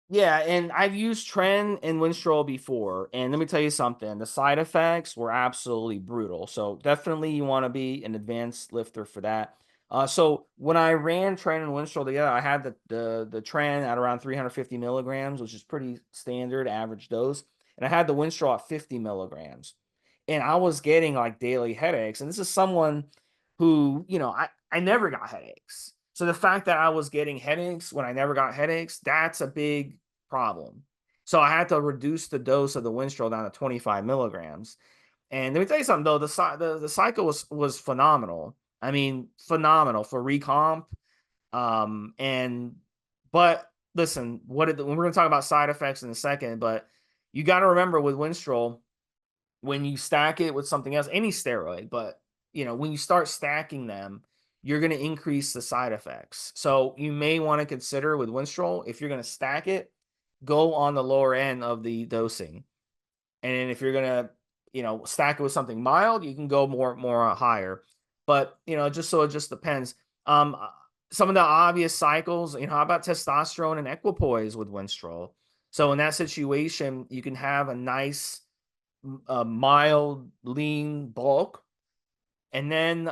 Yeah, and I've used Tren and Winstrol before, and let me tell you something, the side effects were absolutely brutal. So definitely you want to be an advanced lifter for that. So when I ran Tren and Winstrol together, I had the Tren at around 350 milligrams, which is pretty standard average dose, and I had the Winstrol at 50 milligrams, and I was getting like daily headaches. And this is someone who, I never got headaches. So the fact that I was getting headaches when I never got headaches, that's a big problem. So I had to reduce the dose of the Winstrol down to 25 milligrams. And let me tell you something though, the cycle was phenomenal. I mean, phenomenal for recomp. And but listen, when we're gonna talk about side effects in a second, but you got to remember with Winstrol, when you stack it with something else, any steroid, but when you start stacking them, you're going to increase the side effects. So you may want to consider with Winstrol, if you're going to stack it, go on the lower end of the dosing. And if you're going to, stack it with something mild, you can go more higher. But, it just depends. Um, uh, some of the obvious cycles, how about testosterone and equipoise with Winstrol? So in that situation, you can have a nice a mild, lean bulk, and then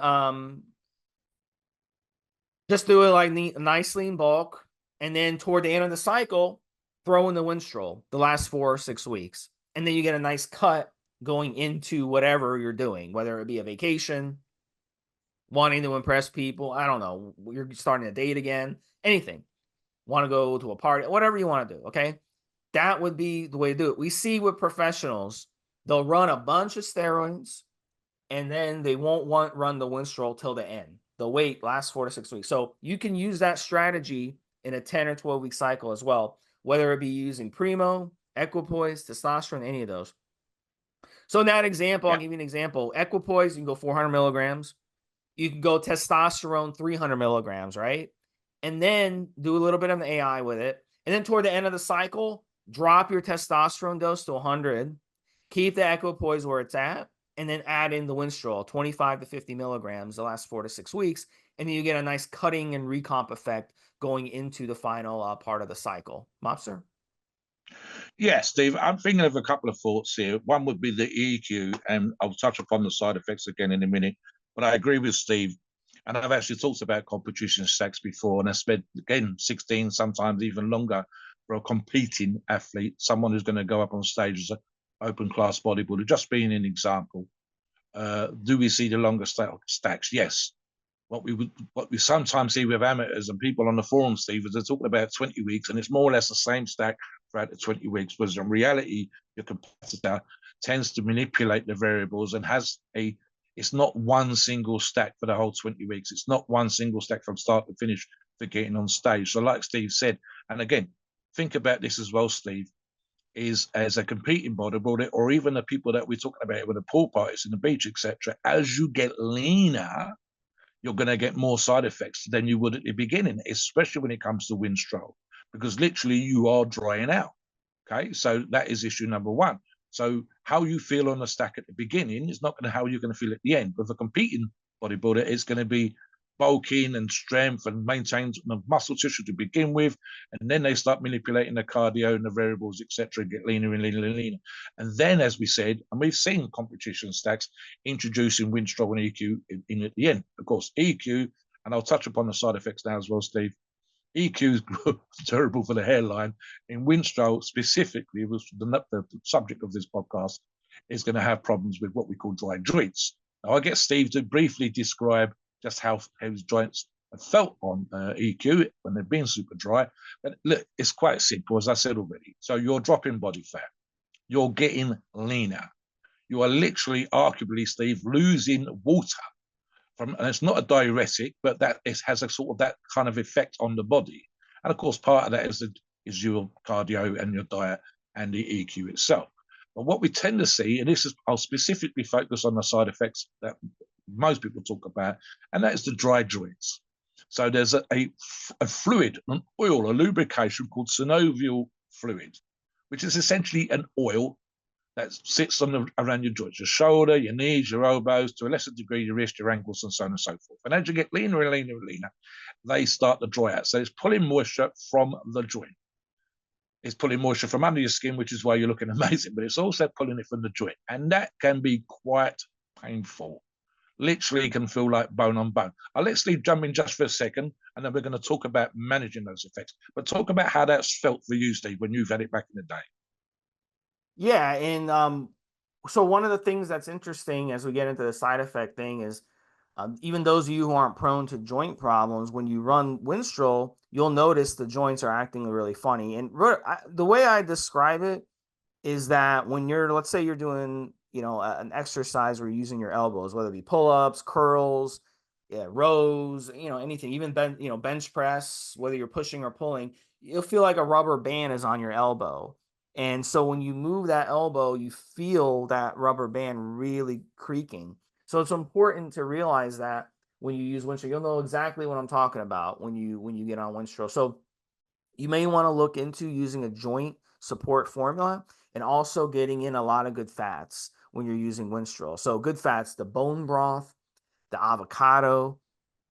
just do it like a nice lean bulk, and then toward the end of the cycle, throw in the Winstrol the last 4 or 6 weeks, and then you get a nice cut going into whatever you're doing, whether it be a vacation, wanting to impress people. I don't know. You're starting a date again, anything. Want to go to a party, whatever you want to do. Okay. That would be the way to do it. We see with professionals, they'll run a bunch of steroids and then they won't run the Winstrol till the end. The wait lasts 4 to 6 weeks. So you can use that strategy in a 10 or 12 week cycle as well, whether it be using Primo, Equipoise, testosterone, any of those. So in that example, I'll Yeah. give you an example. Equipoise, you can go 400 milligrams. You can go testosterone 300 milligrams, right? And then do a little bit of an AI with it. And then toward the end of the cycle, drop your testosterone dose to 100, keep the equipoise where it's at, and then add in the Winstrol, 25 to 50 milligrams the last 4 to 6 weeks. And then you get a nice cutting and recomp effect going into the final part of the cycle. Mobster? Yeah, Steve, I'm thinking of a couple of thoughts here. One would be the EQ, and I'll touch upon the side effects again in a minute. But I agree with Steve. And I've actually talked about competition stacks before, and I spent, again, 16, sometimes even longer for a competing athlete, someone who's going to go up on stage as an open class bodybuilder. Just being an example. Do we see the longer stacks? Yes. What we sometimes see with amateurs and people on the forum, Steve, is they're talking about 20 weeks, and it's more or less the same stack throughout the 20 weeks. Whereas in reality, your competitor tends to manipulate the variables and has a it's not one single stack for the whole 20 weeks. It's not one single stack from start to finish for getting on stage. So, like Steve said, and again, think about this as well, Steve, is as a competing bodybuilder, or even the people that we're talking about with the pool parties in the beach, etc. As you get leaner, you're going to get more side effects than you would at the beginning, especially when it comes to Winstrol, because literally you are drying out. Okay, so that is issue number one. So how you feel on the stack at the beginning is not going to how you're going to feel at the end. With a competing bodybuilder, it's going to be bulking and strength and maintain the muscle tissue to begin with, and then they start manipulating the cardio and the variables, etc., and get leaner and leaner and leaner. And then, as we said, and we've seen competition stacks introducing Winstrol and EQ in at the end. Of course, EQ, and I'll touch upon the side effects now as well, Steve. EQ is terrible for the hairline. In Winstrol specifically, was the subject of this podcast, is going to have problems with what we call dry joints. Now, I get Steve to briefly describe just how his joints have felt on EQ when they've been super dry. But look, it's quite simple, as I said already. So you're dropping body fat, you're getting leaner, you are literally, arguably, Steve, losing water from, and it's not a diuretic, but that it has a sort of that kind of effect on the body. And of course, part of that is your cardio and your diet and the EQ itself. But what we tend to see, and this is, I'll specifically focus on the side effects that most people talk about, and that is the dry joints. So there's a fluid, an oil, a lubrication called synovial fluid, which is essentially an oil that sits around your joints, your shoulder, your knees, your elbows, to a lesser degree, your wrist, your ankles, and so on and so forth. And as you get leaner and leaner and leaner, they start to dry out. So it's pulling moisture from the joint. It's pulling moisture from under your skin, which is why you're looking amazing, but it's also pulling it from the joint. And that can be quite painful. Literally can feel like bone on bone. I'll let Steve jump in just for a second, and then we're going to talk about managing those effects. But talk about how that's felt for you, Steve, when you've had it back in the day. Yeah, and so one of the things that's interesting as we get into the side effect thing is even those of you who aren't prone to joint problems, when you run Winstrol, you'll notice the joints are acting really funny. And the way I describe it is that when you're, let's say you're doing, an exercise where you're using your elbows, whether it be pull-ups, curls, yeah, rows, anything, even bench press, whether you're pushing or pulling, you'll feel like a rubber band is on your elbow. And so when you move that elbow, you feel that rubber band really creaking. So it's important to realize that when you use Winstrol, you'll know exactly what I'm talking about when you get on Winstrol. So you may want to look into using a joint support formula and also getting in a lot of good fats when you're using Winstrol. So good fats, the bone broth, the avocado,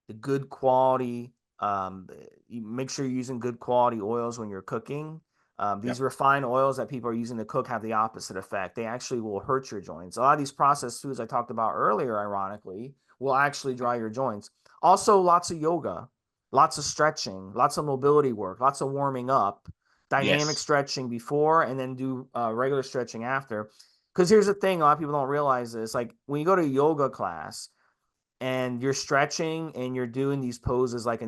the good quality. You make sure you're using good quality oils when you're cooking. Yeah. These refined oils that people are using to cook have the opposite effect. They actually will hurt your joints. A lot of these processed foods I talked about earlier, ironically, will actually dry your joints. Also, lots of yoga, lots of stretching, lots of mobility work, lots of warming up, dynamic Yes. stretching before, and then do regular stretching after. Because here's the thing, a lot of people don't realize this. Like when you go to a yoga class, and you're stretching and you're doing these poses like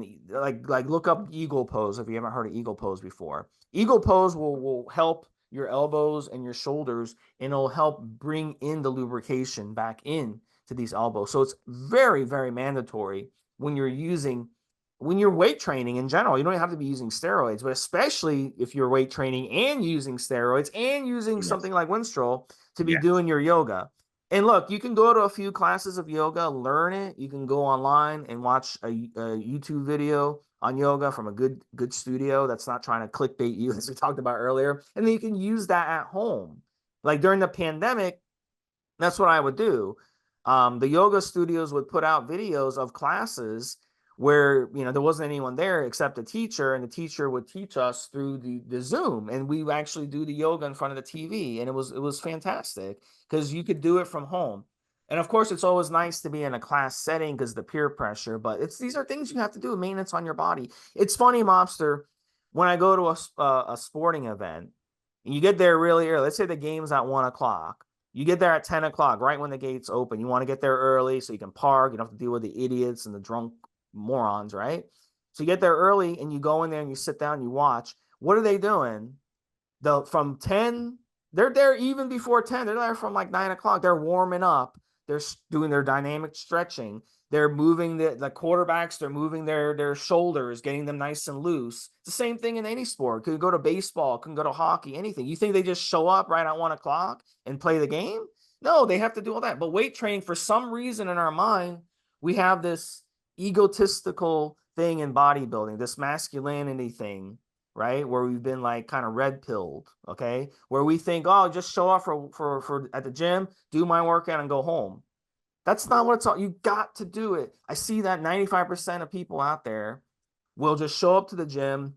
look up eagle pose if you haven't heard of eagle pose before. Eagle pose will help your elbows and your shoulders, and it'll help bring in the lubrication back in to these elbows. So it's very, very mandatory when you're weight training in general. You don't have to be using steroids, but especially if you're weight training and using steroids and using Yes. something like Winstrol to be Yes. doing your yoga. And look, you can go to a few classes of yoga, learn it. You can go online and watch a YouTube video on yoga from a good studio that's not trying to clickbait you, as we talked about earlier. And then you can use that at home. Like during the pandemic, that's what I would do. The yoga studios would put out videos of classes where there wasn't anyone there except a teacher, and the teacher would teach us through the Zoom, and we would actually do the yoga in front of the TV, and it was fantastic because you could do it from home. And of course, it's always nice to be in a class setting because the peer pressure, but these are things you have to do, maintenance on your body. It's funny, Mobster, when I go to a sporting event and you get there really early. Let's say the game's at 1 o'clock. You get there at 10 o'clock, right when the gates open. You want to get there early so you can park. You don't have to deal with the idiots and the drunk morons, right? So you get there early and you go in there and you sit down and you watch. What are they doing? From 10, they're there even before 10. They're there from like 9 o'clock. They're warming up. They're doing their dynamic stretching. They're moving the quarterbacks, they're moving their shoulders, getting them nice and loose. It's the same thing in any sport. Could go to baseball, can go to hockey, anything. You think they just show up right at 1 o'clock and play the game? No, they have to do all that. But weight training, for some reason in our mind, we have this egotistical thing in bodybuilding, this masculinity thing, right? Where we've been like kind of red pilled, okay? Where we think, oh, just show up for at the gym, do my workout and go home. That's not what it's all. You got to do it. I see that 95% of people out there will just show up to the gym,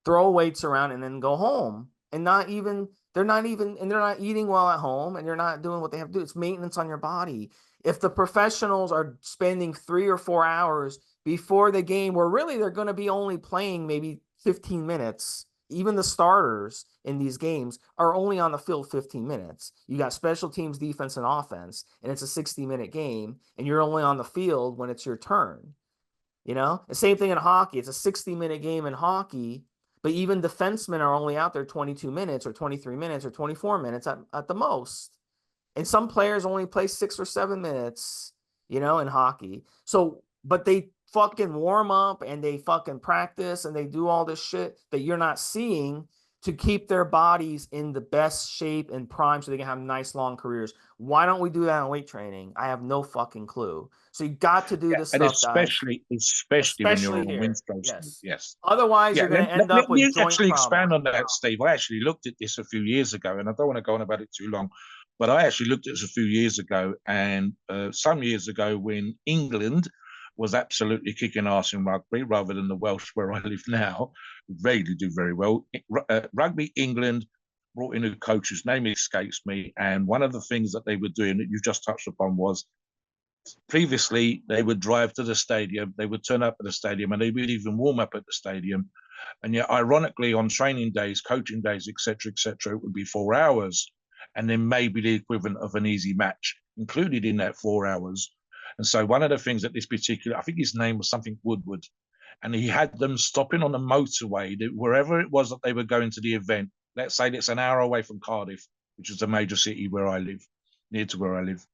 throw weights around, and then go home. And they're not eating well at home, and they're not doing what they have to do. It's maintenance on your body. If the professionals are spending 3 or 4 hours before the game, where really they're going to be only playing maybe 15 minutes, even the starters in these games are only on the field 15 minutes. You got special teams, defense, and offense, and it's a 60-minute game, and you're only on the field when it's your turn. The same thing in hockey. It's a 60-minute game in hockey, but even defensemen are only out there 22 minutes or 23 minutes or 24 minutes at the most. And some players only play 6 or 7 minutes, in hockey. So, but they fucking warm up and they fucking practice and they do all this shit that you're not seeing to keep their bodies in the best shape and prime so they can have nice long careers. Why don't we do that in weight training? I have no fucking clue. So you got to do Yeah, this and stuff, guys, especially when you're especially on here. Winstrol. Yes. Yes. Otherwise, Yeah, you're going to end let up with me joint actually expand problems. on that, Steve. I actually looked at this a few years ago, and I don't want to go on about it too long, but I actually looked at this a few years ago, and some years ago when England was absolutely kicking ass in rugby rather than the Welsh where I live now. Really do very well. Rugby England brought in a coach whose name escapes me. And one of the things that they were doing that you just touched upon was previously they would drive to the stadium, they would turn up at the stadium, and they would even warm up at the stadium. And yet, ironically, on training days, coaching days, etc., it would be 4 hours, and then maybe the equivalent of an easy match included in that 4 hours. And so, one of the things that this particular, I think his name was something Woodward, and he had them stopping on the motorway, wherever it was that they were going to the event. Let's say it's an hour away from Cardiff, which is a major city where I live, near to where I live,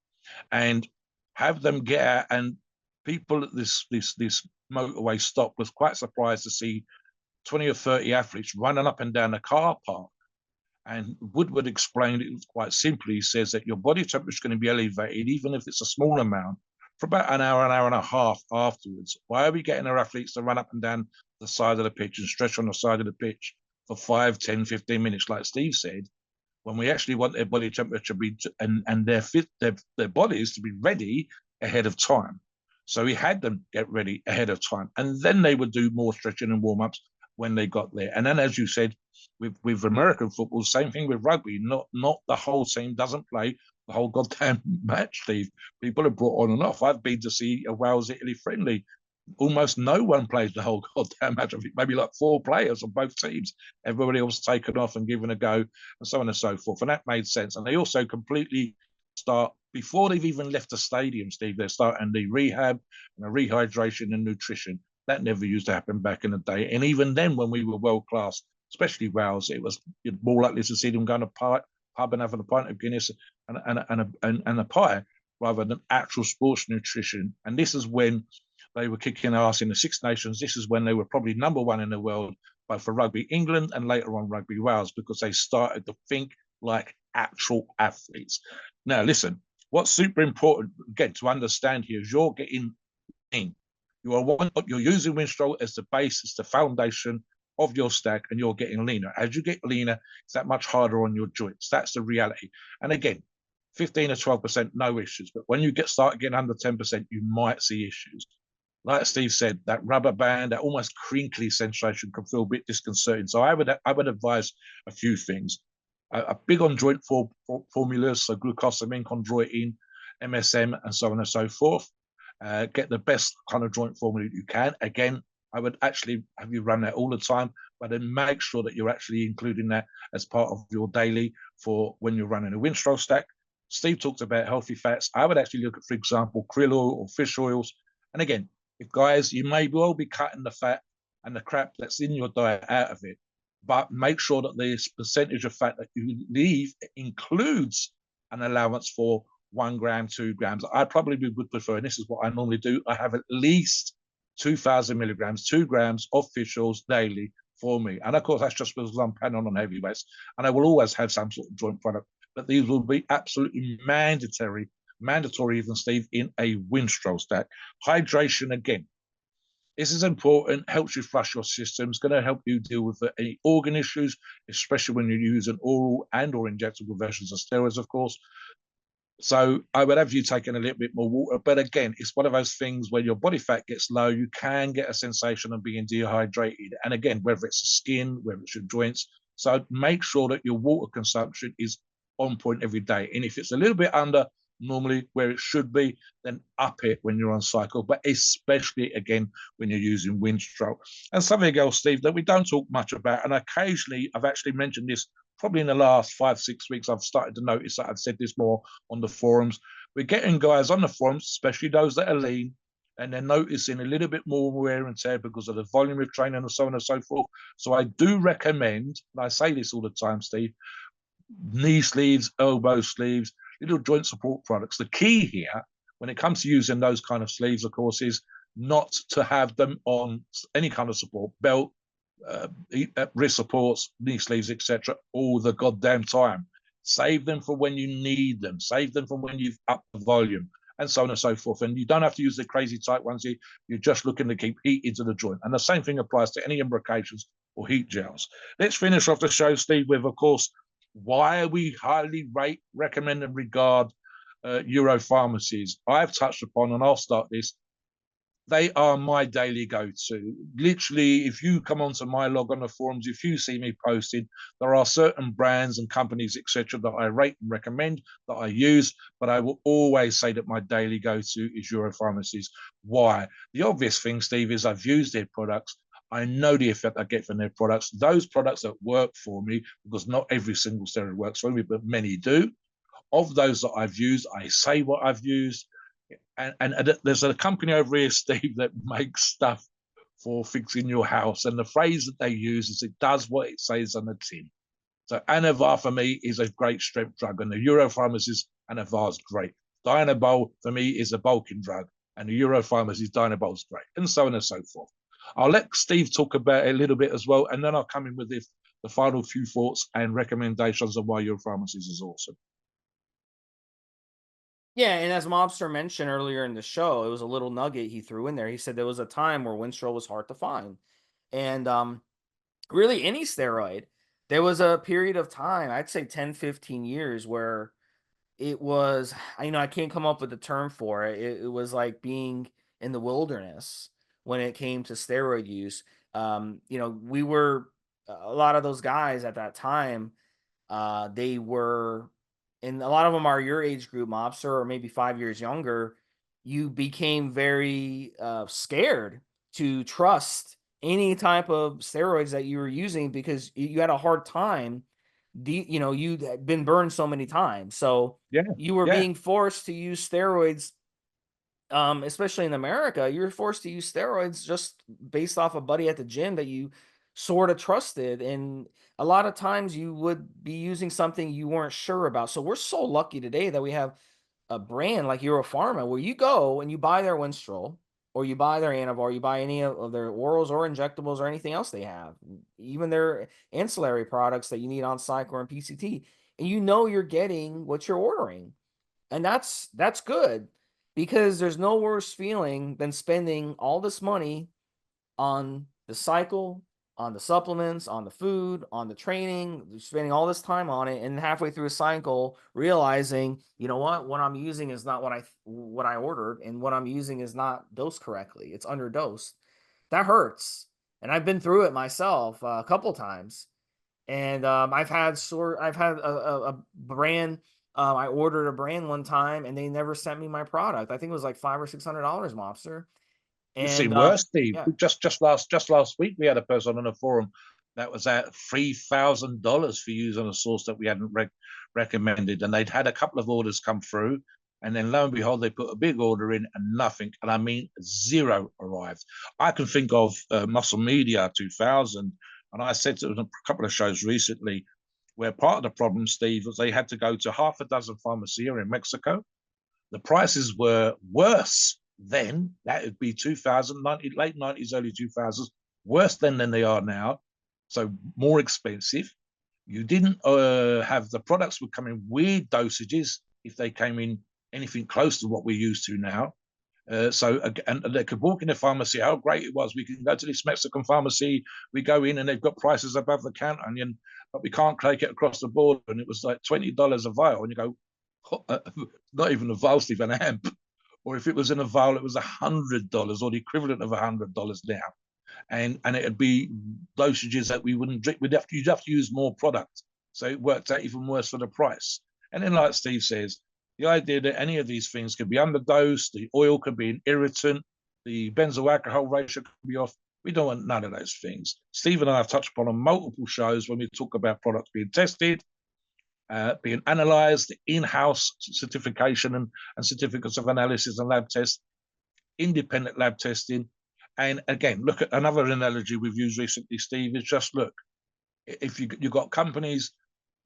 and have them get out. And people at this motorway stop was quite surprised to see 20 or 30 athletes running up and down the car park. And Woodward explained it quite simply. He says that your body temperature is going to be elevated, even if it's a small amount, for about an hour and a half afterwards. Why are we getting our athletes to run up and down the side of the pitch and stretch on the side of the pitch for 5, 10, 15 minutes, like Steve said, when we actually want their body temperature to be and their bodies to be ready ahead of time? So he had them get ready ahead of time, and then they would do more stretching and warm ups when they got there. And then, as you said, with American football, same thing with rugby. Not the whole team doesn't play the whole goddamn match, Steve. People are brought on and off. I've been to see a Wales Italy friendly. Almost no one plays the whole goddamn match. I think maybe like 4 players on both teams. Everybody else taken off and given a go, and so on and so forth. And that made sense. And they also completely start before they've even left the stadium, Steve. They're starting the rehab and the rehydration and nutrition. That never used to happen back in the day. And even then, when we were world class, especially Wales, it was more likely to see them going to pub and having a pint of Guinness and a pie rather than actual sports nutrition. And this is when they were kicking ass in the Six Nations. This is when they were probably number one in the world, both for Rugby England and later on Rugby Wales, because they started to think like actual athletes. Now, listen, what's super important, again, to understand here is you're getting in. You're using Winstrol as the basis, the foundation of your stack, and you're getting leaner. As you get leaner, it's that much harder on your joints. That's the reality. And again, 15 or 12%, no issues. But when you start getting under 10%, you might see issues. Like Steve said, that rubber band, that almost crinkly sensation can feel a bit disconcerting. So I would advise a few things. A big on joint formulas, so glucosamine, chondroitin, MSM, and so on and so forth. Get the best kind of joint formula you can. Again, I would actually have you run that all the time, but then make sure that you're actually including that as part of your daily for when you're running a Winstrol stack. Steve talked about healthy fats. I would actually look at, for example, krill oil or fish oils. And again, if guys, you may well be cutting the fat and the crap that's in your diet out of it, but make sure that the percentage of fat that you leave includes an allowance for 1 gram, 2 grams. I probably would prefer, and this is what I normally do, I have at least 2,000 milligrams, 2 grams of fish oils daily for me. And of course, that's just because I'm planning on heavyweights. And I will always have some sort of joint product, but these will be absolutely mandatory even, Steve, in a Winstrol stack. Hydration, again, this is important, helps you flush your system. It's going to help you deal with any organ issues, especially when you use an oral and or injectable versions of steroids, of course. So I would have you taking a little bit more water. But again, it's one of those things where your body fat gets low, you can get a sensation of being dehydrated. And again, whether it's the skin, whether it's your joints. So make sure that your water consumption is on point every day. And if it's a little bit under normally where it should be, then up it when you're on cycle, but especially again when you're using Winstrol. And something else, Steve, that we don't talk much about, and occasionally I've actually mentioned this probably in the last 5, 6 weeks, I've started to notice that I've said this more on the forums. We're getting guys on the forums, especially those that are lean, and they're noticing a little bit more wear and tear because of the volume of training and so on and so forth. So I do recommend, and I say this all the time, Steve, knee sleeves, elbow sleeves, little joint support products. The key here, when it comes to using those kind of sleeves, of course, is not to have them on any kind of support, belt, wrist supports, knee sleeves, etc., all the goddamn time. Save them for when you need them. Save them for when you've upped the volume, and so on and so forth. And you don't have to use the crazy tight ones. You're just looking to keep heat into the joint. And the same thing applies to any imbrications or heat gels. Let's finish off the show, Steve, with, of course, why we highly rate, recommend, and regard Euro pharmacies. I've touched upon, and I'll start this. they are my daily go-to. Literally, if you come onto my log on the forums, if you see me posting, there are certain brands and companies, etc., that I rate and recommend that I use, but I will always say that my daily go-to is Euro-Pharmacies. Why? The obvious thing, Steve, is I've used their products. I know the effect I get from their products. Those products that work for me, because not every single steroid works for me, but many do. Of those that I've used, I say what I've used. And there's a company over here, Steve, that makes stuff for fixing your house. And the phrase that they use is it does what it says on the tin. So Anavar for me is a great strength drug, and the Euro-Pharmacist Anavar is great. Dianabol for me is a bulking drug, and the Euro-Pharmacist Dianabol is great, and so on and so forth. I'll let Steve talk about it a little bit as well, and then I'll come in with the final few thoughts and recommendations of why Euro-Pharmacist is awesome. Yeah, and as Mobster mentioned earlier in the show, it was a little nugget he threw in there. He said there was a time where Winstrol was hard to find. And really any steroid, there was a period of time, I'd say 10, 15 years where it was, I can't come up with the term for it. It was like being in the wilderness when it came to steroid use. We were a lot of those guys at that time, they were, and a lot of them are your age group, mobster, or maybe 5 years younger. You became very scared to trust any type of steroids that you were using because you had a hard time. You had been burned so many times, so Yeah, you were yeah, being forced to use steroids, especially in America. You're forced to use steroids just based off a buddy at the gym that you sort of trusted. And a lot of times you would be using something you weren't sure about. So we're so lucky today that we have a brand like Euro-Pharma where you go and you buy their Winstrol or you buy their Anavar, you buy any of their orals or injectables or anything else they have, even their ancillary products that you need on cycle and PCT. And you know you're getting what you're ordering. And that's good because there's no worse feeling than spending all this money on the cycle, on the supplements, on the food, on the training, spending all this time on it, and halfway through a cycle realizing, you know what I'm using is not what I ordered, and what I'm using is not dosed correctly. It's underdosed. That hurts, and I've been through it myself a couple times. And I've had a brand. I ordered a brand one time, and they never sent me my product. I think it was like $500 or $600, Mobster. you've And seen worse, Steve. yeah, Just last week we had a person on a forum that was at $3,000 for using a source that we hadn't recommended, and they'd had a couple of orders come through, and then lo and behold, they put a big order in and nothing, and I mean zero arrived. I can think of Muscle Media 2000, and I said to them a couple of shows recently where part of the problem, Steve, was they had to go to half a dozen pharmacies in Mexico. The prices were worse then. That would be 2090, late 90s, early 2000s, worse than they are now. So more expensive. You didn't have the products would come in weird dosages if they came in anything close to what we're used to now. And they could walk in the pharmacy, how great it was. We can go to this Mexican pharmacy, we go in and they've got prices above the counter, but we can't take it across the board. And it was like $20 a vial. And you go, not even a vial, Steve, an amp. Or if it was in a vial, it was $100 or the equivalent of $100 now. And it'd be dosages that we wouldn't drink. You'd have to use more product. So it worked out even worse for the price. And then, like Steve says, the idea that any of these things could be underdosed, the oil could be an irritant, the benzoyl alcohol ratio could be off. We don't want none of those things. Steve and I have touched upon on multiple shows when we talk about products being tested, being analyzed, in-house certification and certificates of analysis and lab tests, independent lab testing. And again, look at another analogy we've used recently, Steve, is just look, if you've got companies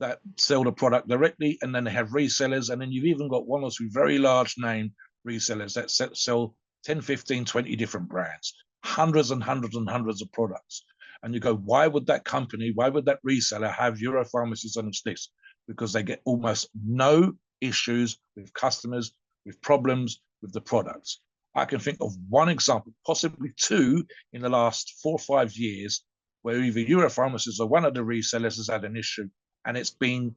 that sell the product directly and then they have resellers, and then you've even got one or two very large name resellers that sell 10, 15, 20 different brands, hundreds and hundreds and hundreds of products. And you go, why would that company, why would that reseller have Euro-Pharmacies on its list? Because they get almost no issues with customers, with problems with the products. I can think of one example, possibly two, in the last 4 or 5 years, where either Euro-Pharmacies or one of the resellers has had an issue, and it's been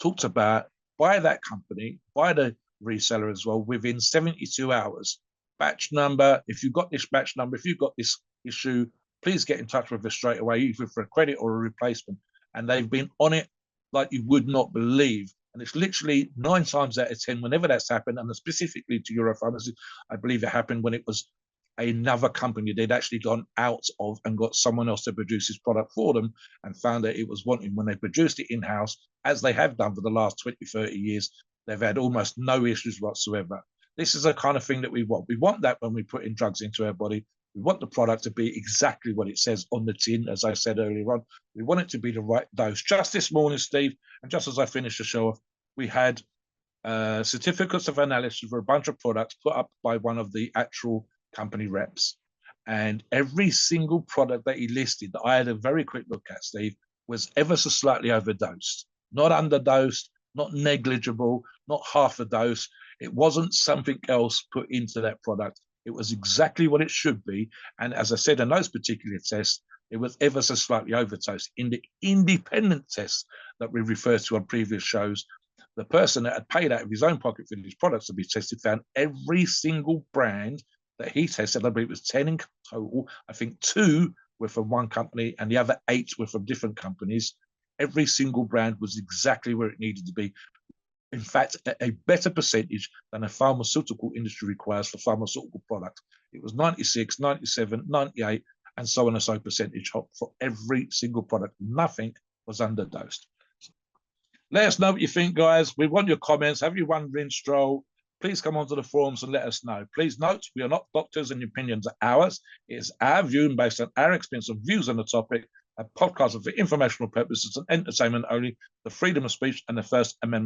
talked about by that company, by the reseller as well, within 72 hours. batch number. If you've got this batch number, if you've got this issue, please get in touch with us straight away, either for a credit or a replacement. And they've been on it like you would not believe. And it's literally 9 times out of 10, whenever that's happened, and specifically to Euro-Pharma, I believe it happened when it was another company they'd actually gone out of and got someone else to produce this product for them and found that it was wanting when they produced it in-house, as they have done for the last 20, 30 years, they've had almost no issues whatsoever. This is the kind of thing that we want. We want that when we put in drugs into our body. We want the product to be exactly what it says on the tin, as I said earlier on. We want it to be the right dose. Just this morning, Steve, and just as I finished the show off, we had certificates of analysis for a bunch of products put up by one of the actual company reps. And every single product that he listed that I had a very quick look at, Steve, was ever so slightly overdosed. Not underdosed, not negligible, not half a dose. It wasn't something else put into that product. It was exactly what it should be. And as I said, in those particular tests, it was ever so slightly overdosed. In the independent tests that we referred to on previous shows, the person that had paid out of his own pocket for these products to be tested found every single brand that he tested, I believe it was 10 in total. I think 2 were from one company and the other 8 were from different companies. Every single brand was exactly where it needed to be. In fact, a better percentage than a pharmaceutical industry requires for pharmaceutical products. It was 96, 97, 98, and so on and so percentage for every single product. Nothing was underdosed. Let us know what you think, guys. We want your comments. Have you won Winstrol? Please come onto the forums and let us know. Please note, we are not doctors and your opinions are ours. It is our view and based on our experience and views on the topic. A podcast for informational purposes and entertainment only. The freedom of speech and the First Amendment